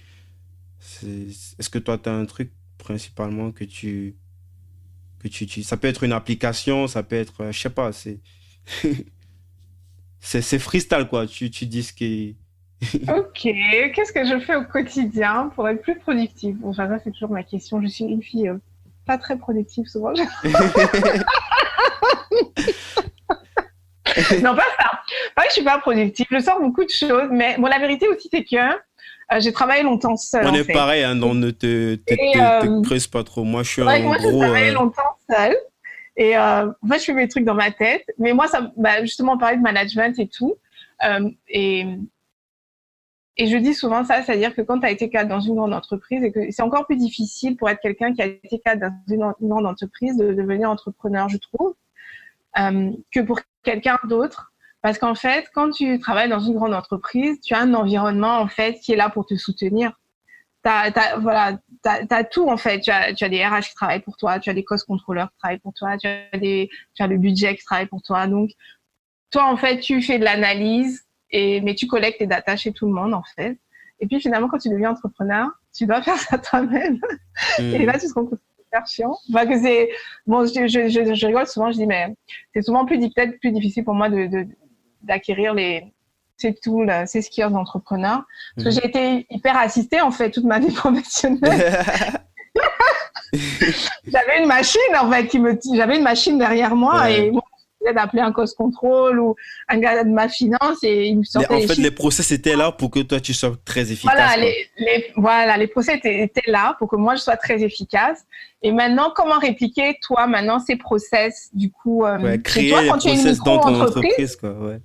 Est-ce que toi, tu as un truc principalement que tu utilises? Ça peut être une application, ça peut être, je sais pas, c'est freestyle quoi. Tu dis ce qui... Ok. Qu'est-ce que je fais au quotidien pour être plus productive? Bon, enfin, ça, c'est toujours ma question. Je suis une fille pas très productive souvent. Non, pas ça. Pas que je suis pas productive. Je sors beaucoup de choses, mais bon, la vérité aussi, c'est que j'ai travaillé longtemps seule On en est fait. pareil, hein, donc ne Et te creuse pas trop. Moi, je suis c'est vrai que un moi, j'ai gros. travaillé longtemps seule. Et en fait, je fais mes trucs dans ma tête. Mais moi, ça, bah, justement, on parlait de management et tout. Euh, et, et je dis souvent ça, c'est-à-dire que quand tu as été cadre dans une grande entreprise et que c'est encore plus difficile pour être quelqu'un qui a été cadre dans une grande entreprise de devenir entrepreneur, je trouve, que pour quelqu'un d'autre. Parce qu'en fait, quand tu travailles dans une grande entreprise, tu as un environnement en fait qui est là pour te soutenir. Voilà, t'as tout en fait. Tu as des RH qui travaillent pour toi, tu as des cost controllers qui travaillent pour toi, tu as le budget qui travaille pour toi. Donc, toi en fait, tu fais de l'analyse mais tu collectes les datas chez tout le monde en fait. Et puis finalement, quand tu deviens entrepreneur, tu dois faire ça toi-même. Et là, Hmm. tu te rends compte que c'est super chiant. Enfin, que c'est bon, je rigole souvent. Je dis mais c'est souvent peut-être plus difficile pour moi d'acquérir c'est tout là, ces skills d'entrepreneur parce que j'ai été hyper assistée en fait toute ma vie professionnelle. J'avais une machine en fait j'avais une machine derrière moi Ouais. et moi d'appeler un cost control ou un gars de ma finance et il me sortait En les fait, les chiffres. process étaient là pour que toi, tu sois très efficace, Voilà, quoi. les procès étaient là pour que moi je sois très efficace. Et maintenant, comment répliquer toi maintenant ces process du coup Ouais, chez toi créer les quand tu es une process dans ton micro-entreprise? entreprise, quoi. Ouais.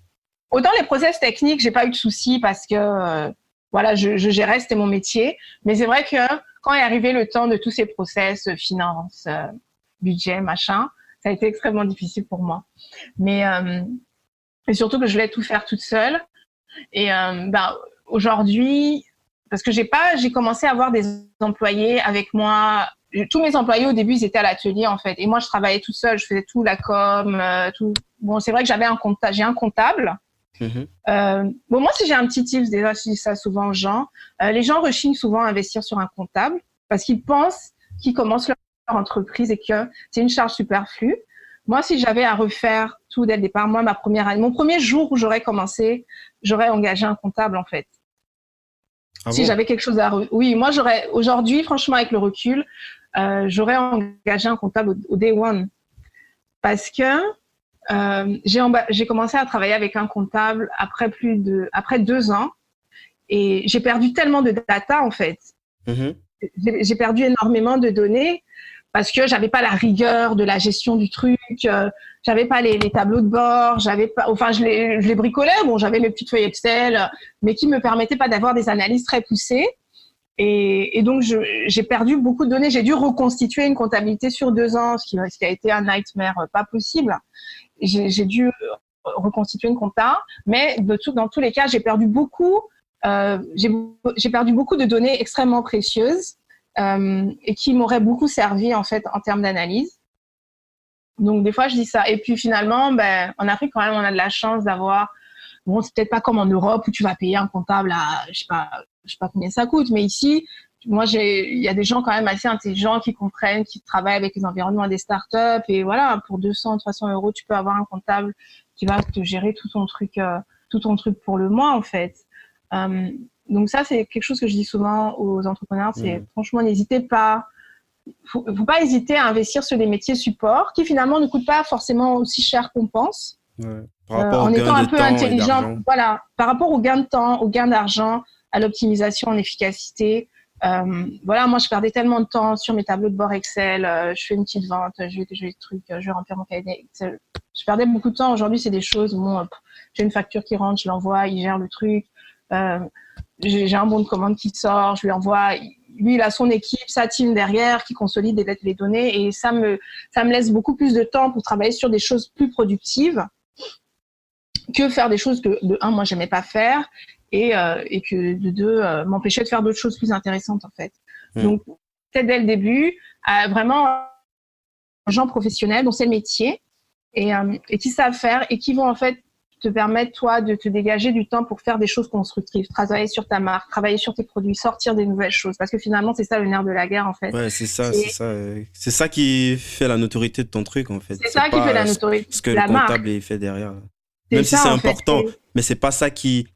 Autant les process techniques, j'ai pas eu de soucis parce que voilà, je gérais, c'était mon métier. Mais c'est vrai que quand est arrivé le temps de tous ces process, finance, budget, machin, ça a été extrêmement difficile pour moi. Mais et surtout que je voulais tout faire toute seule. Et ben, aujourd'hui, parce que j'ai commencé à avoir des employés avec moi. Tous mes employés au début, ils étaient à l'atelier en fait. Et moi, je travaillais toute seule, je faisais tout, la com, tout. Bon, c'est vrai que j'ai un comptable Mhm. Bon, moi, si j'ai un petit tip, déjà, je dis ça souvent aux gens, les gens rechignent souvent à investir sur un comptable parce qu'ils pensent qu'ils commencent leur entreprise et que c'est une charge superflue. Moi, si j'avais à refaire tout dès le départ, moi, ma première année, mon premier jour où j'aurais commencé, j'aurais engagé un comptable, en fait. Ah Si bon? j'avais quelque chose oui, moi, aujourd'hui, franchement, avec le recul, j'aurais engagé un comptable au day one parce que j'ai commencé à travailler avec un comptable après 2 ans et j'ai perdu tellement de data en fait. Mhm. J'ai perdu énormément de données parce que j'avais pas la rigueur de la gestion du truc, j'avais pas les tableaux de bord, j'avais pas, enfin je les bricolais, bon j'avais mes petites feuilles Excel, mais qui me permettaient pas d'avoir des analyses très poussées. Et donc, j'ai perdu beaucoup de données. J'ai dû reconstituer une comptabilité sur 2 ans, ce qui a été un nightmare pas possible. J'ai dû reconstituer une compta, mais dans tous les cas, j'ai perdu beaucoup. J'ai perdu beaucoup de données extrêmement précieuses et qui m'auraient beaucoup servi en fait en termes d'analyse. Donc des fois, je dis ça. Et puis finalement, ben, en Afrique quand même, on a de la chance d'avoir. Bon, c'est peut-être pas comme en Europe où tu vas payer un comptable à, je sais pas combien ça coûte, mais ici, moi, il y a des gens quand même assez intelligents qui comprennent, qui travaillent avec les environnements des startups. Et voilà, pour 200, 300 euros, tu peux avoir un comptable qui va te gérer tout ton truc pour le mois, en fait. Euh, donc ça, c'est quelque chose que je dis souvent aux entrepreneurs, c'est Mhm. franchement, n'hésitez pas. Faut pas hésiter à investir sur des métiers support qui finalement ne coûtent pas forcément aussi cher qu'on pense Ouais. Par rapport au en gain étant de un peu temps et intelligent, d'argent. voilà, par rapport au gain de temps, au gain d'argent, à l'optimisation en efficacité. Voilà, moi, je perdais tellement de temps sur mes tableaux de bord Excel. Je fais une petite vente, je vais des trucs, je vais remplir mon cahier Excel. Je perdais beaucoup de temps. Aujourd'hui, c'est des choses où j'ai une facture qui rentre, je l'envoie, il gère le truc. Euh, j'ai un bon de commande qui sort, je lui envoie. Lui, il a son équipe, sa team derrière qui consolide les données et ça me laisse beaucoup plus de temps pour travailler sur des choses plus productives que faire des choses que, de un, moi, j'aimais pas faire et que, de deux, m'empêchait de faire d'autres choses plus intéressantes, en fait. Mhm. Donc, peut-être dès le début, vraiment, gens professionnels dont c'est le métier et qui savent faire et qui vont, en fait, te permettre, toi, de te dégager du temps pour faire des choses constructives, travailler sur ta marque, travailler sur tes produits, sortir des nouvelles choses. Parce que finalement, c'est ça le nerf de la guerre, en fait. Ouais, c'est ça, c'est C'est, ça. C'est ça qui fait la notoriété de ton truc, en fait. c'est C'est ça qui fait pas la notoriété ce que de le la marque. comptable il fait derrière. C'est Même si ça, c'est en fait. important, mais c'est pas ça qui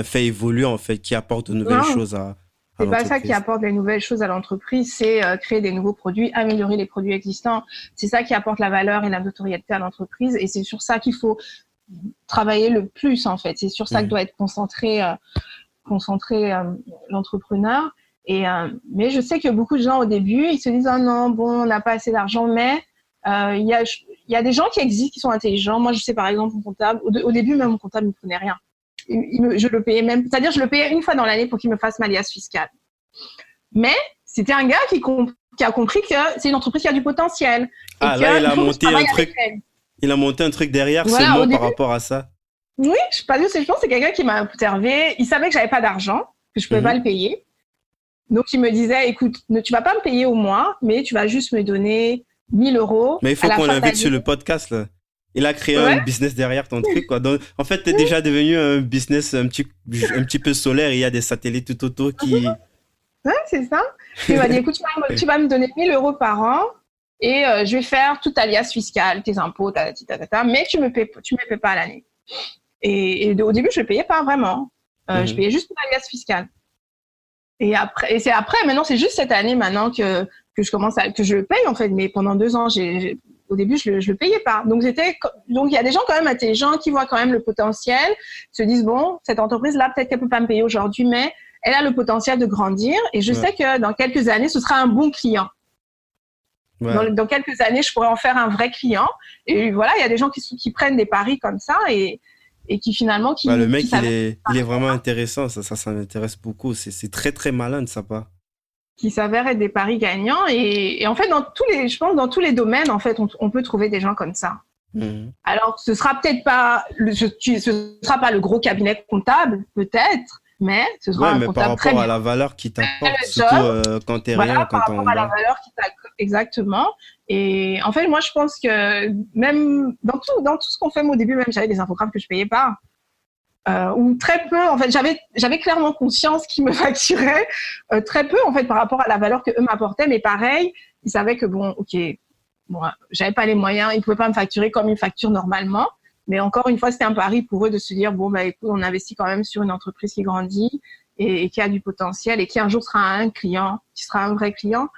fait évoluer, en fait, qui apporte de nouvelles Non, choses à c'est pas ça qui l'entreprise. apporte des nouvelles choses à l'entreprise, c'est créer des nouveaux produits, améliorer les produits existants. C'est ça qui apporte la valeur et la notoriété à l'entreprise et c'est sur ça qu'il faut travailler le plus en fait. C'est sur ça que Mhm. doit être concentré l'entrepreneur. Mais je sais que beaucoup de gens au début, ils se disent ah non bon on n'a pas assez d'argent, mais il y a des gens qui existent qui sont intelligents. Moi je sais par exemple mon comptable, au début même mon comptable ne me prenait rien. Je le payais même, c'est-à-dire je le payais une fois dans l'année pour qu'il me fasse ma liasse fiscale. Mais c'était un gars qui a compris que c'est une entreprise qui a du potentiel et Ah, là, qu'il faut que je travaille avec elle. il a monté un truc derrière Voilà, au seulement par début, rapport à ça. oui, je pense que c'est quelqu'un qui m'a observé. Il savait que j'avais pas d'argent, que je pouvais pas Mhm. le payer. Donc, il me disait, écoute, tu vas pas me payer au mois, mais tu vas juste me donner 1 000 € Mais il à faut la qu'on fin de l'invite sur l'année. le podcast, là. Il a créé un Ouais, business derrière ton truc, quoi. Donc, en fait, t'es déjà devenu un business un petit peu solaire. Il y a des satellites tout autour qui... ouais, c'est ça. Il m'a dit, écoute, tu vas me donner 1 000 € par an et je vais faire toute ta liasse fiscale, tes impôts, mais tu me payes pas à l'année. Et au début, je le payais pas vraiment. Je Mhm. payais juste pour la liasse fiscale. Et c'est après, maintenant, c'est juste cette année maintenant que que je le paye en fait. Mais pendant 2 ans, au début, je le payais pas. Donc il y a des gens quand même intelligents qui voient quand même le potentiel, se disent bon, cette entreprise là, peut-être qu'elle peut pas me payer aujourd'hui, mais elle a le potentiel de grandir. Et je Ouais, sais que dans quelques années, ce sera un bon client. ouais. Dans quelques années, je pourrais en faire un vrai client. Et voilà, il y a des gens qui prennent des paris comme ça et qui finalement Bah, le qui mec, s'avèrent il est vraiment intéressant. Ça m'intéresse beaucoup. C'est très, très malin de sa part. être des paris gagnants. Et en fait, je pense dans tous les domaines, en fait, on peut trouver des gens comme ça. Mhm. Alors, ce sera peut-être pas, ce sera pas le gros cabinet comptable, peut-être, mais ce sera Ouais, un mais par comptable très rapport à bien. la valeur qu'il t'apporte, Le surtout job, quand t'es voilà, rien, par quand t'es en rapport à la bas. valeur exactement. Et en fait, moi, je pense que même dans tout ce qu'on fait, moi, au début, même, j'avais des infographes que je payais pas. ou très peu. En fait, j'avais clairement conscience qu'ils me facturaient très peu en fait par rapport à la valeur que eux m'apportaient. Mais pareil, ils savaient que bon, ok, bon, j'avais pas les moyens, ils pouvaient pas me facturer comme ils facturent normalement. Mais encore une fois, c'était un pari pour eux de se dire bon bah écoute, on investit quand même sur une entreprise qui grandit et qui a du potentiel et qui un jour sera un client, qui sera un vrai client.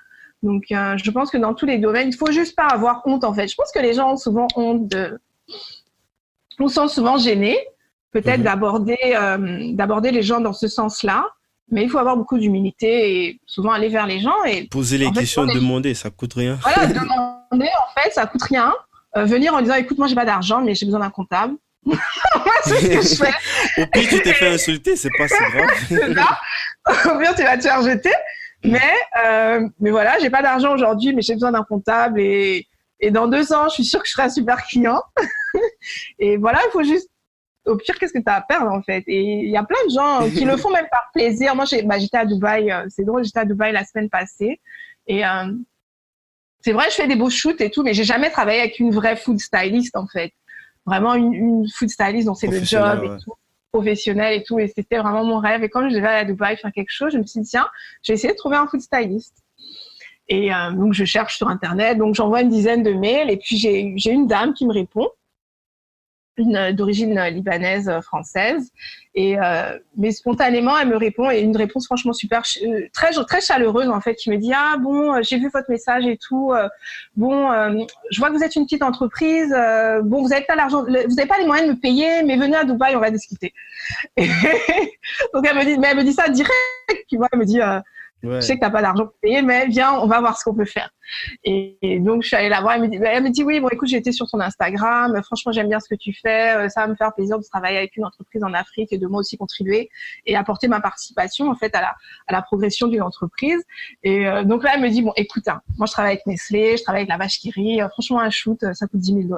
Donc, je pense que dans tous les domaines, il faut juste pas avoir honte en fait. Je pense que les gens ont souvent honte ou sont souvent gênés peut-être d'aborder les gens dans ce sens-là. Mais il faut avoir beaucoup d'humilité et souvent aller vers les gens et Poser les en fait, questions, demander, ça coûte rien. voilà, demander en fait, ça coûte rien. Venir en disant écoute, moi j'ai pas d'argent, mais j'ai besoin d'un comptable. Moi, c'est ce que je fais. Au pire, tu t'es fait insulter, c'est pas si grave. C'est ça. Au pire, tu vas te faire jeter. Mais voilà, j'ai pas d'argent aujourd'hui, mais j'ai besoin d'un comptable et dans 2 ans, je suis sûre que je serai un super client. Et voilà, il faut juste, au pire, qu'est-ce que tu as à perdre en fait? Et il y a plein de gens qui le font même par plaisir. Moi, j'étais à Dubaï, c'est drôle, j'étais à Dubaï la semaine passée et c'est vrai, je fais des beaux shoots et tout, mais j'ai jamais travaillé avec une vraie food stylist en fait. Vraiment une food stylist dont c'est le job et tout, professionnel et tout. Et c'était vraiment mon rêve. Et quand je devais aller à Dubaï faire quelque chose, je me suis dit, tiens, j'ai essayé de trouver un food stylist. Et donc, je cherche sur Internet. Donc, j'envoie une dizaine de mails. Et puis, j'ai une dame qui me répond, d'origine libanaise, française. Et mais spontanément, elle me répond. Et une réponse franchement super, très, très chaleureuse, en fait, qui me dit, ah bon, j'ai vu votre message et tout. Je vois que vous êtes une petite entreprise. Bon, vous n'avez pas l'argent, vous n'avez pas les moyens de me payer, mais venez à Dubaï, on va discuter. Et donc, elle me dit ça direct. Puis moi, elle me dit, je sais que t'as pas d'argent pour payer, mais viens, on va voir ce qu'on peut faire. Et donc, je suis allée la voir. Elle me dit, oui, bon, écoute, j'ai été sur ton Instagram. Franchement, j'aime bien ce que tu fais. Ça va me faire plaisir de travailler avec une entreprise en Afrique et de moi aussi contribuer et apporter ma participation, en fait, à la progression d'une entreprise. Et donc là, elle me dit, bon, écoute, hein, moi, je travaille avec Nestlé, je travaille avec la vache qui rit. Franchement, un shoot, ça coûte $10,000.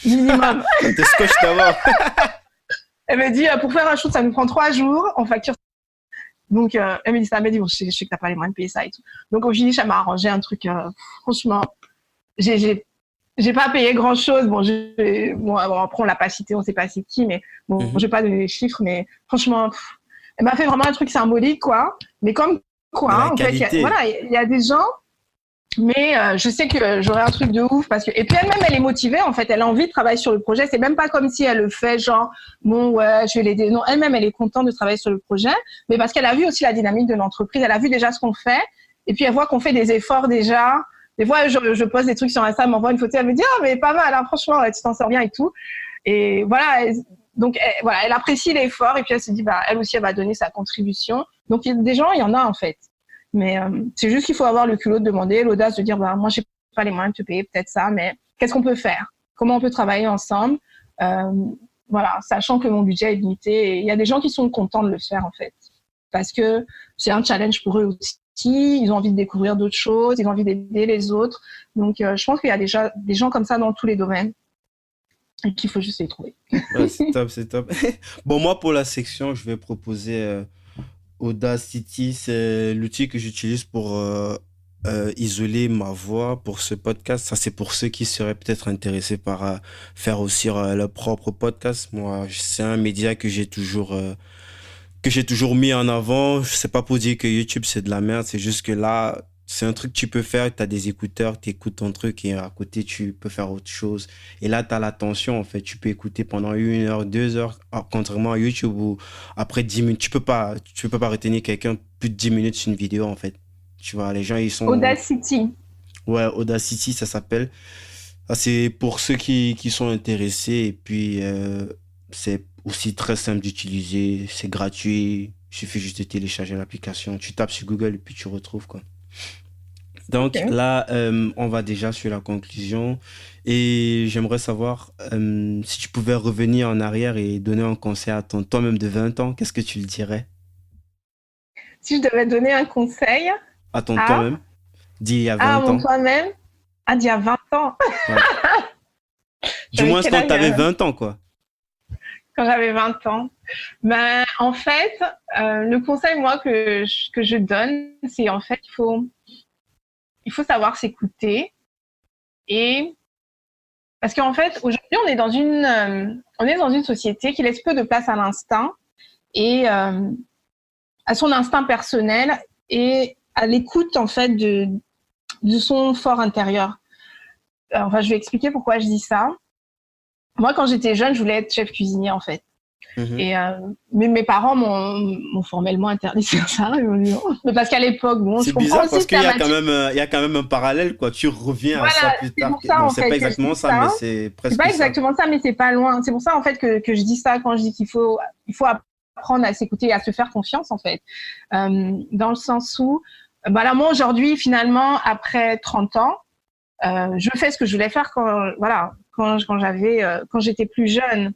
Minimum. T'es scotch d'abord. Elle me dit, pour faire un shoot, ça nous prend 3 jours. On facture. Donc, elle me dit ça, elle me dit, bon, je sais que t'as pas les moyens de payer ça et tout. Donc, au finish, elle m'a arrangé un truc, franchement, j'ai pas payé grand chose. Bon, après, on l'a pas cité, on sait pas c'est qui, mais bon, je vais pas donner les chiffres, mais franchement, elle m'a fait vraiment un truc symbolique, quoi. Mais comme quoi, en fait, il y a des gens, mais je sais que j'aurai un truc de ouf parce que et puis elle-même elle est motivée en fait, elle a envie de travailler sur le projet, c'est même pas comme si elle le fait genre bon ouais, je vais l'aider. Non, elle-même elle est contente de travailler sur le projet, mais parce qu'elle a vu aussi la dynamique de l'entreprise, elle a vu déjà ce qu'on fait et puis elle voit qu'on fait des efforts déjà. Des fois je poste des trucs sur Insta, elle m'envoie une photo, elle me dit ah mais pas mal hein, franchement tu t'en sors bien et tout. Et voilà, donc voilà, elle apprécie l'effort et puis elle se dit bah elle aussi elle va donner sa contribution. Donc des gens, il y en a en fait. Mais c'est juste qu'il faut avoir le culot de demander, l'audace de dire bah, moi, j'ai pas les moyens de te payer peut-être ça, mais qu'est-ce qu'on peut faire? Comment on peut travailler ensemble? Voilà, sachant que mon budget est limité. Et il y a des gens qui sont contents de le faire, en fait, parce que c'est un challenge pour eux aussi. Ils ont envie de découvrir d'autres choses, ils ont envie d'aider les autres. Donc, je pense qu'il y a déjà des gens comme ça dans tous les domaines et qu'il faut juste les trouver. Ouais, c'est top, c'est top. Bon, moi, pour la section, je vais proposer Audacity, c'est l'outil que j'utilise pour isoler ma voix pour ce podcast. Ça, c'est pour ceux qui seraient peut-être intéressés par faire aussi leur propre podcast. Moi, c'est un média que j'ai toujours mis en avant. C'est pas pour dire que YouTube, c'est de la merde. C'est juste que là, c'est un truc que tu peux faire. Tu as des écouteurs, tu écoutes ton truc et à côté, tu peux faire autre chose. Et là, tu as l'attention, en fait. Tu peux écouter pendant 1 heure, 2 heures, contrairement à YouTube où après 10 minutes, tu peux pas retenir quelqu'un plus de 10 minutes sur une vidéo, en fait. Tu vois, les gens, ils sont... Audacity. Ouais, Audacity, ça s'appelle. Ça, c'est pour ceux qui sont intéressés. Et puis, c'est aussi très simple d'utiliser. C'est gratuit. Il suffit juste de télécharger l'application. Tu tapes sur Google et puis tu retrouves, quoi. Donc Okay. là, on va déjà sur la conclusion et j'aimerais savoir si tu pouvais revenir en arrière et donner un conseil à ton toi-même de 20 ans, qu'est-ce que tu le dirais? Si je devais donner un conseil À ton à, toi-même, d'il y a à 20 mon ans. toi-même, d'il y a 20 ans, Ouais. Du j'avais moins quel quand tu avais âge 20 ans, quoi. quand j'avais 20 ans? Ben, en fait, le conseil, moi, que je donne, c'est en fait, il faut savoir s'écouter et Parce qu'en fait, aujourd'hui, on est dans une société qui laisse peu de place à l'instinct et à son instinct personnel et à l'écoute, en fait, de son fort intérieur. Enfin, je vais expliquer pourquoi je dis ça. Moi, quand j'étais jeune, je voulais être chef cuisinier, en fait. Et mais mes parents m'ont formellement interdit ça. Ils m'ont dit non. Mais parce qu'à l'époque, bon, C'est je comprends bizarre aussi parce que qu'il y a quand même, il y a quand même un parallèle, quoi. Tu reviens à ça voilà, plus c'est tard. pour ça Bon, en c'est fait pas que je exactement dis ça, mais ça. c'est C'est presque pas ça. exactement ça, mais c'est pas loin. C'est pour ça en fait que je dis ça quand je dis il faut apprendre à s'écouter et à se faire confiance en fait. Dans le sens où, bah là moi aujourd'hui finalement après 30 ans, je fais ce que je voulais faire quand j'étais plus jeune.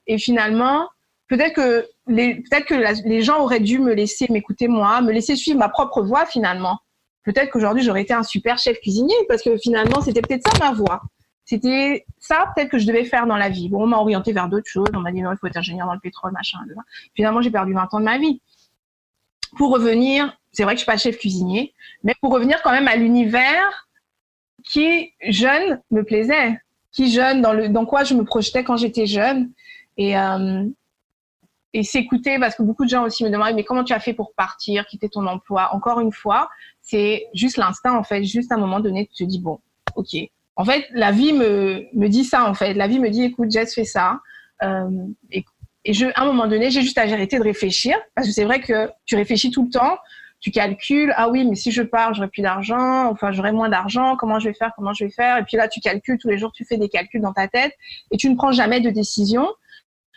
Et finalement, peut-être que les gens auraient dû me laisser m'écouter moi, me laisser suivre ma propre voie finalement. Peut-être qu'aujourd'hui j'aurais été un super chef cuisinier parce que finalement c'était peut-être ça ma voie. C'était ça peut-être que je devais faire dans la vie. Bon, on m'a orienté vers d'autres choses. On m'a dit non, il faut être ingénieur dans le pétrole, machin. Finalement, j'ai perdu 20 ans de ma vie. Pour revenir, c'est vrai que je suis pas chef cuisinier, mais pour revenir quand même à l'univers qui jeune me plaisait, qui jeune dans quoi je me projetais quand j'étais jeune et s'écouter parce que beaucoup de gens aussi me demandent mais comment tu as fait pour partir, quitter ton emploi. Encore une fois, c'est juste l'instinct en fait, juste à un moment donné tu te dis bon, ok. En fait, la vie me dit ça en fait, la vie me dit écoute Jess fais ça et à un moment donné j'ai juste à arrêter de réfléchir parce que c'est vrai que tu réfléchis tout le temps. Tu calcules, ah oui, mais si je pars, j'aurai plus d'argent, enfin, j'aurai moins d'argent, comment je vais faire? Et puis là, tu calcules, tous les jours, tu fais des calculs dans ta tête et tu ne prends jamais de décision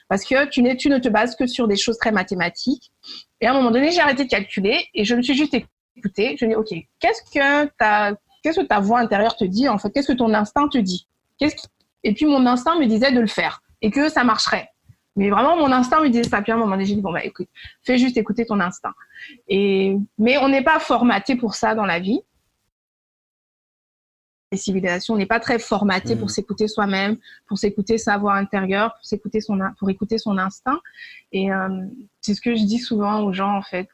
parce que tu ne te bases que sur des choses très mathématiques. Et à un moment donné, j'ai arrêté de calculer et je me suis juste écoutée. Je me dis, OK, qu'est-ce que ta voix intérieure te dit, en fait? Qu'est-ce que ton instinct te dit? Et puis, mon instinct me disait de le faire et que ça marcherait. Mais vraiment, mon instinct me disait ça. Puis à un moment donné, j'ai dit, bon, bah, écoute, fais juste écouter ton instinct. Mais on n'est pas formaté pour ça dans la vie. Les civilisations, on n'est pas très formaté pour s'écouter soi-même, pour s'écouter sa voix intérieure, pour écouter son instinct. Et c'est ce que je dis souvent aux gens, en fait.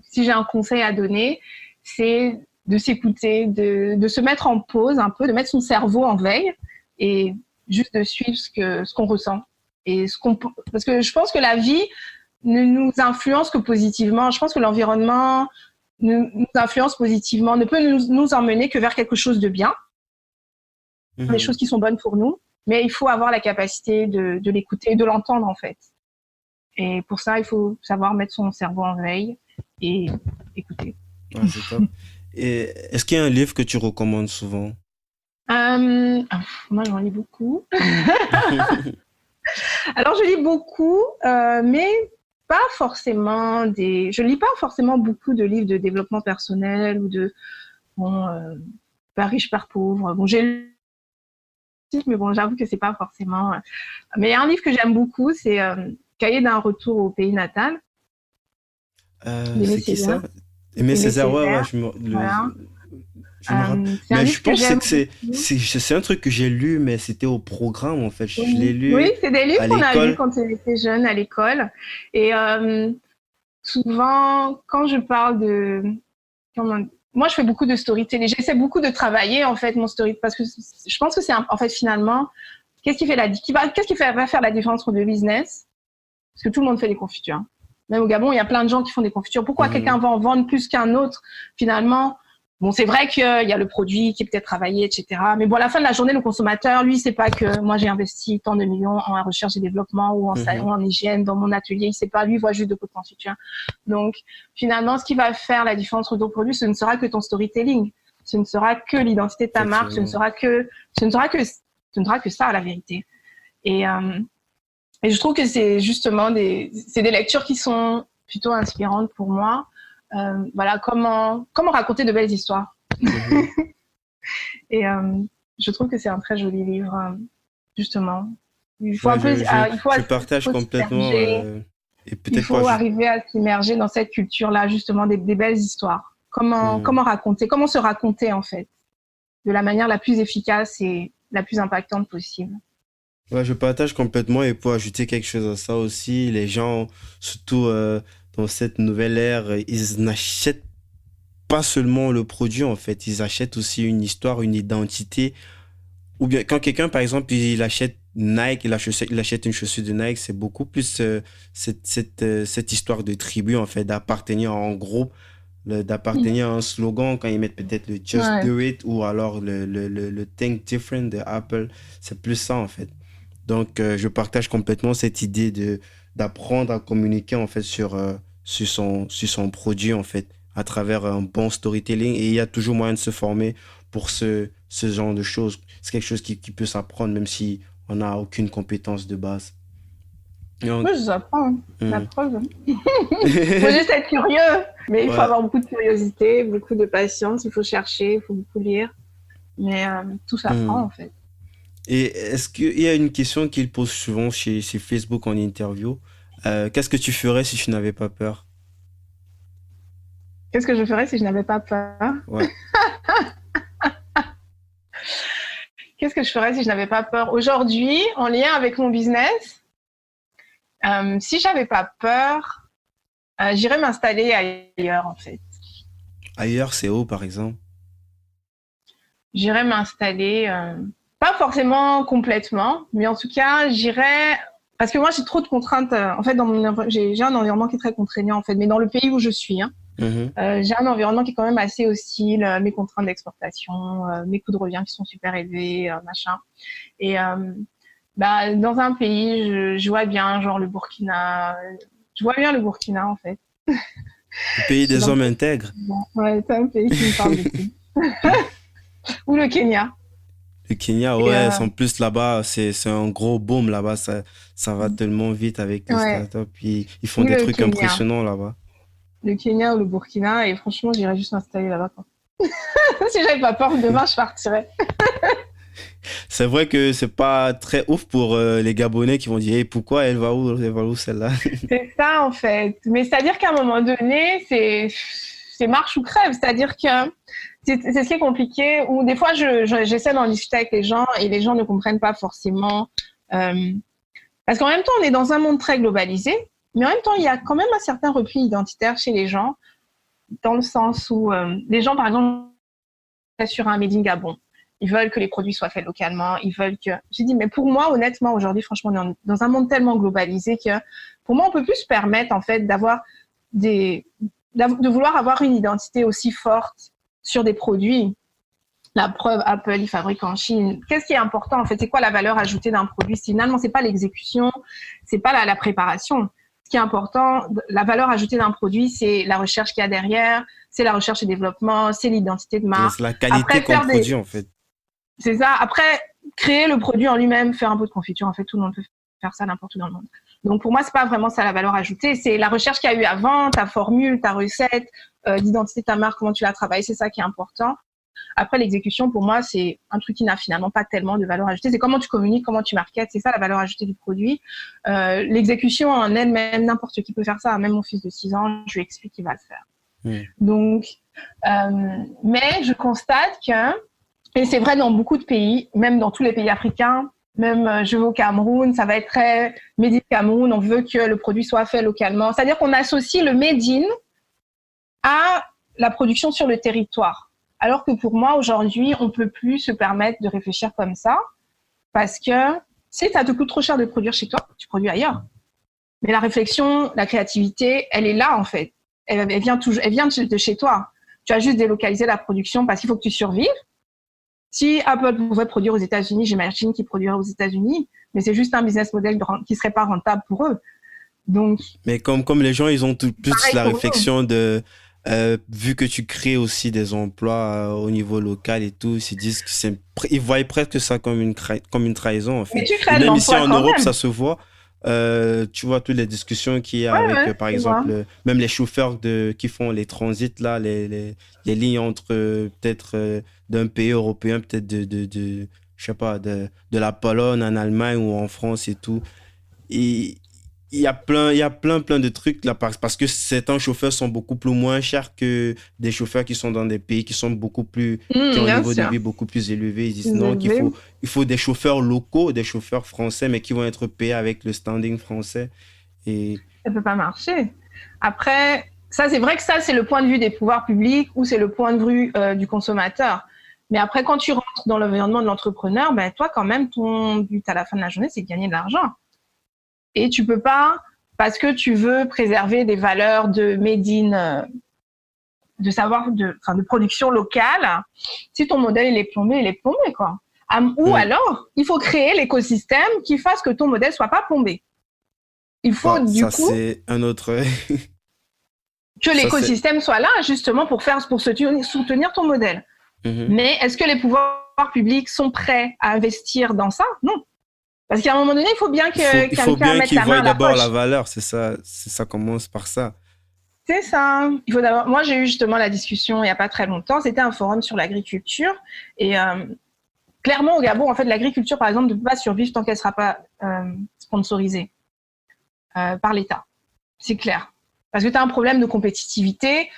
Si j'ai un conseil à donner, c'est de s'écouter, de se mettre en pause un peu, de mettre son cerveau en veille et juste de suivre ce qu'on ressent. Parce que je pense que la vie ne nous influence que positivement. Je pense que l'environnement nous influence positivement, ne peut nous emmener que vers quelque chose de bien, des choses qui sont bonnes pour nous, mais il faut avoir la capacité de l'écouter, de l'entendre en fait. Et pour ça, il faut savoir mettre son cerveau en veille et écouter. Ah, c'est top. Et est-ce qu'il y a un livre que tu recommandes souvent? Moi, j'en lis beaucoup. Alors, je lis beaucoup, mais pas forcément je lis pas forcément beaucoup de livres de développement personnel ou de Père riche, Père pauvre. Bon, j'ai lu, mais bon, j'avoue que c'est pas forcément. Mais il y a un livre que j'aime beaucoup, c'est Cahier d'un retour au pays natal. C'est qui ça? Aimé Césaire, ouais, Voilà. je me rappelle. C'est un Mais livre je que pense j'aime que beaucoup. c'est un truc que j'ai lu, mais c'était au programme en fait. Je l'ai Oui, lu c'est des livres à qu'on a lus l'école. quand on était jeune à l'école. Et souvent, quand je parle moi, je fais beaucoup de storytelling. J'essaie beaucoup de travailler, en fait, mon story, parce que je pense que en fait, finalement, qu'est-ce qui va faire la différence entre deux business? Parce que tout le monde fait des confitures. Même au Gabon, il y a plein de gens qui font des confitures. Pourquoi quelqu'un va en vendre plus qu'un autre, finalement? Bon, c'est vrai qu'il y a le produit qui est peut-être travaillé, etc. Mais bon, à la fin de la journée, le consommateur, lui, c'est pas que moi, j'ai investi tant de millions en recherche et développement ou en hygiène dans mon atelier. Il sait pas, lui, il voit juste de pots de confiture. Donc, finalement, ce qui va faire la différence entre ton produit, ce ne sera que ton storytelling. Ce ne sera que l'identité de ta marque. Ce ne sera que ça, la vérité. Et je trouve que c'est justement c'est des lectures qui sont plutôt inspirantes pour moi. Voilà, comment raconter de belles histoires. Et je trouve que c'est un très joli livre, justement. Il faut Ouais, un peu, je partage complètement. Et il peut-être pas faut juste. arriver à s'immerger dans cette culture-là, justement, des belles histoires. Comment raconter, comment se raconter, en fait, de la manière la plus efficace et la plus impactante possible. Ouais, je partage complètement et pour ajouter quelque chose à ça aussi, les gens, surtout dans cette nouvelle ère, ils n'achètent pas seulement le produit en fait, ils achètent aussi une histoire, une identité ou bien quand quelqu'un, par exemple, il achète Nike, il achète une chaussure de Nike, c'est beaucoup plus cette histoire de tribu, en fait, d'appartenir en groupe, d'appartenir à un slogan quand ils mettent peut-être le Just Ouais. Do It ou alors le Think Different de Apple. C'est plus ça, en fait. Donc, je partage complètement cette idée d'apprendre à communiquer, en fait, sur son produit, en fait, à travers un bon storytelling. Et il y a toujours moyen de se former pour ce genre de choses. C'est quelque chose qui peut s'apprendre, même si on n'a aucune compétence de base. Donc, Moi, je vous apprends, hein. La hum. preuve. Il faut juste être curieux, mais il faut Ouais. avoir beaucoup de curiosité, beaucoup de patience, il faut chercher, il faut beaucoup lire. Mais tout s'apprend, Hum. en fait. Et est-ce qu'il y a une question qu'il pose souvent chez Facebook en interview? Qu'est-ce que tu ferais si tu n'avais pas peur? Qu'est-ce que je ferais si je n'avais pas peur? Ouais. Qu'est-ce que je ferais si je n'avais pas peur? Aujourd'hui, en lien avec mon business, si j'avais pas peur, j'irais m'installer ailleurs, en fait. Ailleurs, c'est où, par exemple? J'irais m'installer, pas forcément complètement, mais en tout cas, j'irais parce que moi j'ai trop de contraintes. En fait, j'ai un environnement qui est très contraignant en fait, mais dans le pays où je suis, hein, Mhm. j'ai un environnement qui est quand même assez hostile. Mes contraintes d'exportation, mes coûts de revient qui sont super élevés, machin. Et bah dans un pays, je vois bien genre le Burkina. Je vois bien le Burkina en fait. Le pays Je suis des dans le hommes pays. intègres. Ouais, c'est un pays qui me parle beaucoup. Ou le Kenya. Le Kenya, Et ouais, en plus là-bas, c'est un gros boom là-bas. Ça va tellement vite avec les ouais, startups. Ils font ou des le trucs Kenya. impressionnants là-bas. Le Kenya ou le Burkina, et franchement, j'irais juste m'installer là-bas, quoi. Si j'avais pas peur, demain, je partirais. C'est vrai que c'est pas très ouf pour les Gabonais qui vont dire hey, pourquoi elle va où celle-là? C'est ça, en fait. Mais c'est-à-dire qu'à un moment donné, c'est marche ou crève. C'est-à-dire que c'est ce qui est compliqué, ou des fois, j'essaie d'en discuter avec les gens, et les gens ne comprennent pas forcément. Euh, Parce qu'en même temps, on est dans un monde très globalisé, mais en même temps, il y a quand même un certain repli identitaire chez les gens, dans le sens où les gens, par exemple, sur un Made in Gabon. Ils veulent que les produits soient faits localement. Ils veulent que. J'ai dit, mais pour moi, honnêtement, aujourd'hui, franchement, on est dans un monde tellement globalisé que pour moi, on peut plus se permettre, en fait, de vouloir avoir une identité aussi forte sur des produits. La preuve, Apple, il fabrique en Chine. Qu'est-ce qui est important, en fait? C'est quoi la valeur ajoutée d'un produit? Finalement, c'est pas l'exécution, c'est pas la préparation. Ce qui est important, la valeur ajoutée d'un produit, c'est la recherche qu'il y a derrière, c'est la recherche et développement, c'est l'identité de C'est marque. la qualité Après, qu'on produit en fait. c'est ça. Après, créer le produit en lui-même, faire un peu de confiture, en fait, tout le monde peut faire ça n'importe où dans le monde. Donc, pour moi, c'est pas vraiment ça la valeur ajoutée. C'est la recherche qu'il y a eu avant, ta formule, ta recette, l'identité de ta marque, comment tu l'as travaillé, c'est ça qui est important. Après, l'exécution, pour moi, c'est un truc qui n'a finalement pas tellement de valeur ajoutée. C'est comment tu communiques, comment tu marketes, c'est ça la valeur ajoutée du produit. L'exécution en elle-même, n'importe qui peut faire ça. Même mon fils de 6 ans, je lui explique qu'il va le faire. Hmm. Donc, mais je constate que, et c'est vrai dans beaucoup de pays, même dans tous les pays africains, même je vais au Cameroun, ça va être très made in Cameroun, on veut que le produit soit fait localement. C'est-à-dire qu'on associe le made in à la production sur le territoire. Alors que pour moi, aujourd'hui, on ne peut plus se permettre de réfléchir comme ça parce que si ça te coûte trop cher de produire chez toi, tu produis ailleurs. Mais la réflexion, la créativité, elle est là en fait. Elle vient de chez toi. Tu as juste délocalisé la production parce qu'il faut que tu survives. Si Apple pouvait produire aux États-Unis, j'imagine qu'ils produiraient aux États-Unis, mais c'est juste un business model qui ne serait pas rentable pour eux. Donc, Mais comme les gens, ils ont plus pareil la pour nous. réflexion de, vu que tu crées aussi des emplois au niveau local et tout, ils se disent que ils voient presque ça comme une trahison en Mais fait. tu Et crées de même ici l'emploi en quand Europe, même. ça se voit. Tu vois toutes les discussions qu'il y a Ouais, avec, ouais, par tu vois. exemple, même les chauffeurs qui font les transits là, les lignes entre peut-être d'un pays européen, peut-être je sais pas, de la Pologne en Allemagne ou en France et tout. Et il y a plein de trucs là parce que certains chauffeurs sont beaucoup plus moins chers que des chauffeurs qui sont dans des pays qui ont un Bien niveau de sûr. vie beaucoup plus élevé. Ils disent Plus non, élevé, il faut des chauffeurs locaux, des chauffeurs français, mais qui vont être payés avec le standing français. Et, ça peut pas marcher. Après, ça c'est vrai que ça c'est le point de vue des pouvoirs publics ou c'est le point de vue du consommateur. Mais après, quand tu rentres dans l'environnement de l'entrepreneur, ben, toi, quand même, ton but à la fin de la journée, c'est de gagner de l'argent. Et tu peux pas, parce que tu veux préserver des valeurs de made in, de savoir, de production locale, si ton modèle il est plombé, quoi. Ou alors, il faut créer l'écosystème qui fasse que ton modèle soit pas plombé. Il faut, Bon, du ça, coup, c'est un autre. que Ça, c'est. l'écosystème soit là, justement, pour soutenir ton modèle. Mhm. Mais est-ce que les pouvoirs publics sont prêts à investir dans ça? Non. Parce qu'à un moment donné, il faut bien que Il faut quelqu'un bien mette qu'ils la main voient à la d'abord la poche. valeur, c'est ça. Ça commence par ça. C'est ça. Il faut d'abord. Moi, j'ai eu justement la discussion il n'y a pas très longtemps. C'était un forum sur l'agriculture. Et clairement, au Gabon, en fait, l'agriculture, par exemple, ne peut pas survivre tant qu'elle ne sera pas sponsorisée par l'État. C'est clair. Parce que tu as un problème de compétitivité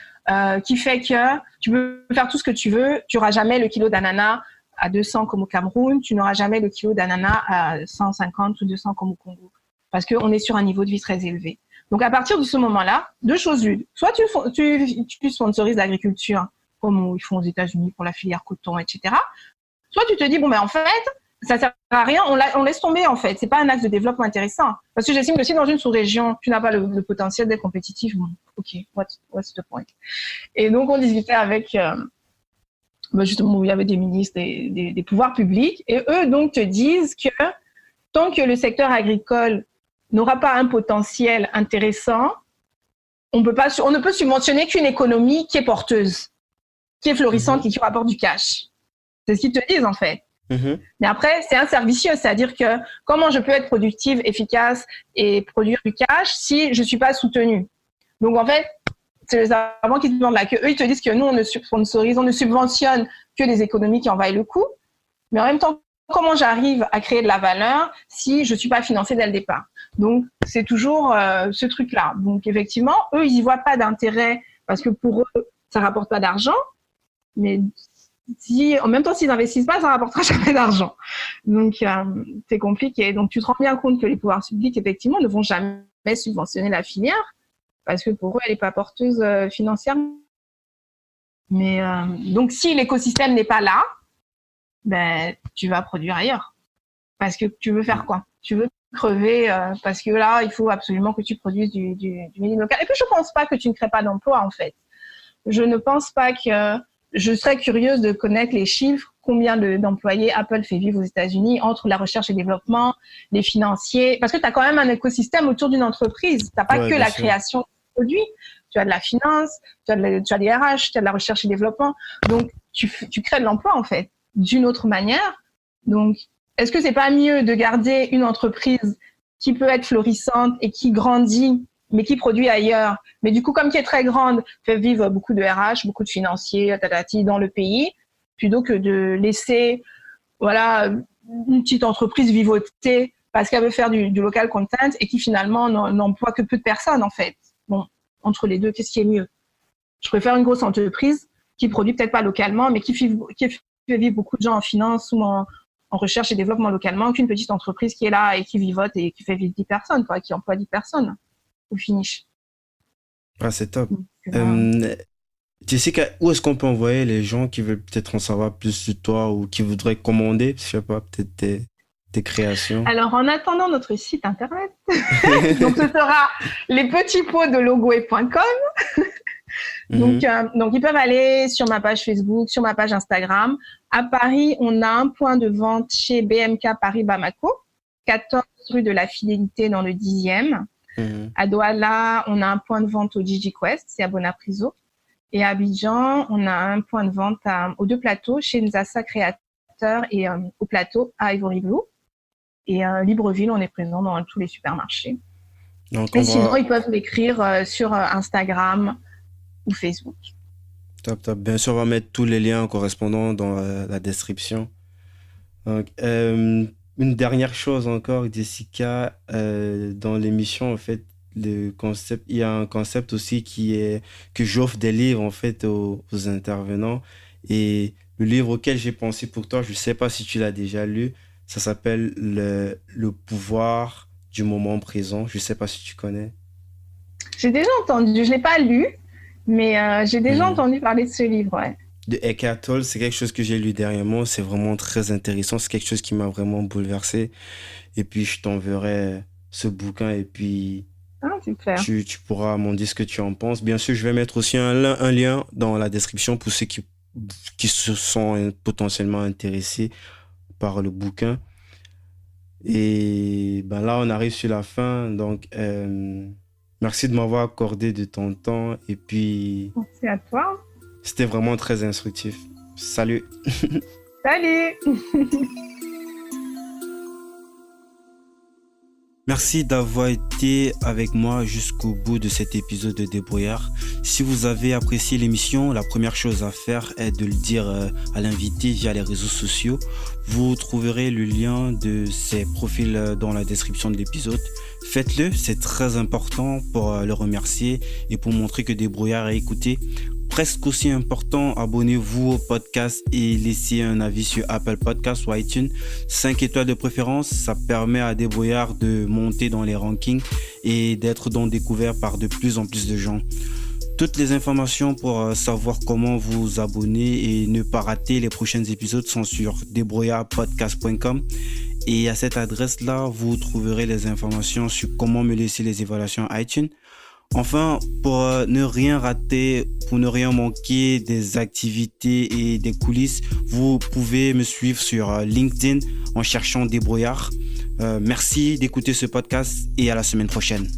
qui fait que tu peux faire tout ce que tu veux. Tu n'auras jamais le kilo d'ananas à 200 comme au Cameroun. Tu n'auras jamais le kilo d'ananas à 150 ou 200 comme au Congo. Parce qu'on est sur un niveau de vie très élevé. Donc, à partir de ce moment-là, deux choses l'une. Soit tu sponsorises l'agriculture, comme ils font aux États-Unis pour la filière coton, etc. Soit tu te dis, bon, ben, en fait, ça sert à rien, on laisse tomber, en fait. C'est pas un axe de développement intéressant. Parce que j'estime que si dans une sous-région, tu n'as pas le potentiel d'être compétitif, bon, OK, what's the point? Et donc, on discutait avec, justement, où il y avait des ministres, des pouvoirs publics, et eux, donc, te disent que tant que le secteur agricole n'aura pas un potentiel intéressant, on ne peut subventionner qu'une économie qui est porteuse, qui est florissante et qui rapporte du cash. C'est ce qu'ils te disent, en fait. Mais après, c'est un cercle vicieux, c'est-à-dire que comment je peux être productive, efficace et produire du cash si je ne suis pas soutenue? Donc, en fait, c'est les savants qui te demandent là, qu'eux, ils te disent que nous, on ne sponsorise, on ne subventionne que des économies qui en vaillent le coup. Mais en même temps, comment j'arrive à créer de la valeur si je ne suis pas financée dès le départ? Donc, c'est toujours ce truc-là. Donc, effectivement, eux, ils n'y voient pas d'intérêt parce que pour eux, ça ne rapporte pas d'argent. Mais en même temps, s'ils n'investissent pas, ça ne rapportera jamais d'argent. Donc, c'est compliqué. Donc, tu te rends bien compte que les pouvoirs publics, effectivement, ne vont jamais subventionner la filière parce que pour eux, elle n'est pas porteuse financièrement. Mais donc, si l'écosystème n'est pas là, ben, tu vas produire ailleurs. Parce que tu veux faire quoi? Tu veux crever parce que là, il faut absolument que tu produises du made local. Et puis, je ne pense pas que tu ne crées pas d'emplois, en fait. Je ne pense pas que... Je serais curieuse de connaître les chiffres, combien d'employés Apple fait vivre aux États-Unis entre la recherche et développement, les financiers, parce que tu as quand même un écosystème autour d'une entreprise. Tu n'as pas que la création de produits, tu as de la finance, tu as des RH, tu as de la recherche et développement. Donc, tu crées de l'emploi, en fait, d'une autre manière. Donc, est-ce que c'est pas mieux de garder une entreprise qui peut être florissante et qui grandit mais qui produit ailleurs, mais du coup, comme qui est très grande, fait vivre beaucoup de RH, beaucoup de financiers, dans le pays, plutôt que de laisser, voilà, une petite entreprise vivoter parce qu'elle veut faire du local content et qui finalement n'emploie que peu de personnes, en fait. Bon, entre les deux, qu'est-ce qui est mieux? Je préfère une grosse entreprise qui produit peut-être pas localement, mais qui fait vivre beaucoup de gens en finance ou en recherche et développement localement qu'une petite entreprise qui est là et qui vivote et qui fait vivre 10 personnes, quoi, qui emploie 10 personnes. Au finish. Ah, c'est top. Jessica, où est-ce qu'on peut envoyer les gens qui veulent peut-être en savoir plus sur toi ou qui voudraient commander, je sais pas, peut-être tes créations? Alors, en attendant notre site internet, donc ce sera lespetitspotsdelogoé.com. Donc, ils peuvent aller sur ma page Facebook, sur ma page Instagram. À Paris, on a un point de vente chez BMK Paris Bamako, 14 rue de la Fidélité dans le 10e. À Douala, on a un point de vente au DigiQuest, c'est à Bonapriso. Et à Abidjan, on a un point de vente aux deux plateaux, chez Nzassa Créateur et au plateau à Ivory Blue. Et à Libreville, on est présent dans tous les supermarchés. Donc, et sinon, ils peuvent m'écrire sur Instagram ou Facebook. Top, top. Bien sûr, on va mettre tous les liens correspondants dans la description. Donc, une dernière chose encore, Jessica, dans l'émission, en fait, il y a un concept aussi que j'offre des livres, en fait, aux intervenants. Et le livre auquel j'ai pensé pour toi, je ne sais pas si tu l'as déjà lu, ça s'appelle Le pouvoir du moment présent. Je ne sais pas si tu connais. J'ai déjà entendu, je ne l'ai pas lu, mais j'ai déjà entendu parler de ce livre, ouais. de Eckhart Tolle. C'est quelque chose que j'ai lu dernièrement. C'est vraiment très intéressant. C'est quelque chose qui m'a vraiment bouleversé. Et puis, je t'enverrai ce bouquin et puis Ah, super. tu pourras m'en dire ce que tu en penses. Bien sûr, je vais mettre aussi un lien dans la description pour ceux qui se sont potentiellement intéressés par le bouquin. Et ben là, on arrive sur la fin. Donc, merci de m'avoir accordé de ton temps. Et puis, Merci à toi. c'était vraiment très instructif. Salut. Salut! Merci d'avoir été avec moi jusqu'au bout de cet épisode de Débrouillard. Si vous avez apprécié l'émission, la première chose à faire est de le dire à l'invité via les réseaux sociaux. Vous trouverez le lien de ses profils dans la description de l'épisode. Faites-le, c'est très important pour le remercier et pour montrer que Débrouillard est écouté. Presque aussi important, abonnez-vous au podcast et laissez un avis sur Apple Podcasts ou iTunes. 5 étoiles de préférence, ça permet à Débrouillard de monter dans les rankings et d'être donc découvert par de plus en plus de gens. Toutes les informations pour savoir comment vous abonner et ne pas rater les prochains épisodes sont sur débrouillardpodcast.com. Et à cette adresse-là, vous trouverez les informations sur comment me laisser les évaluations iTunes. Enfin, pour ne rien rater, pour ne rien manquer des activités et des coulisses, vous pouvez me suivre sur LinkedIn en cherchant Débrouillard. Merci d'écouter ce podcast et à la semaine prochaine.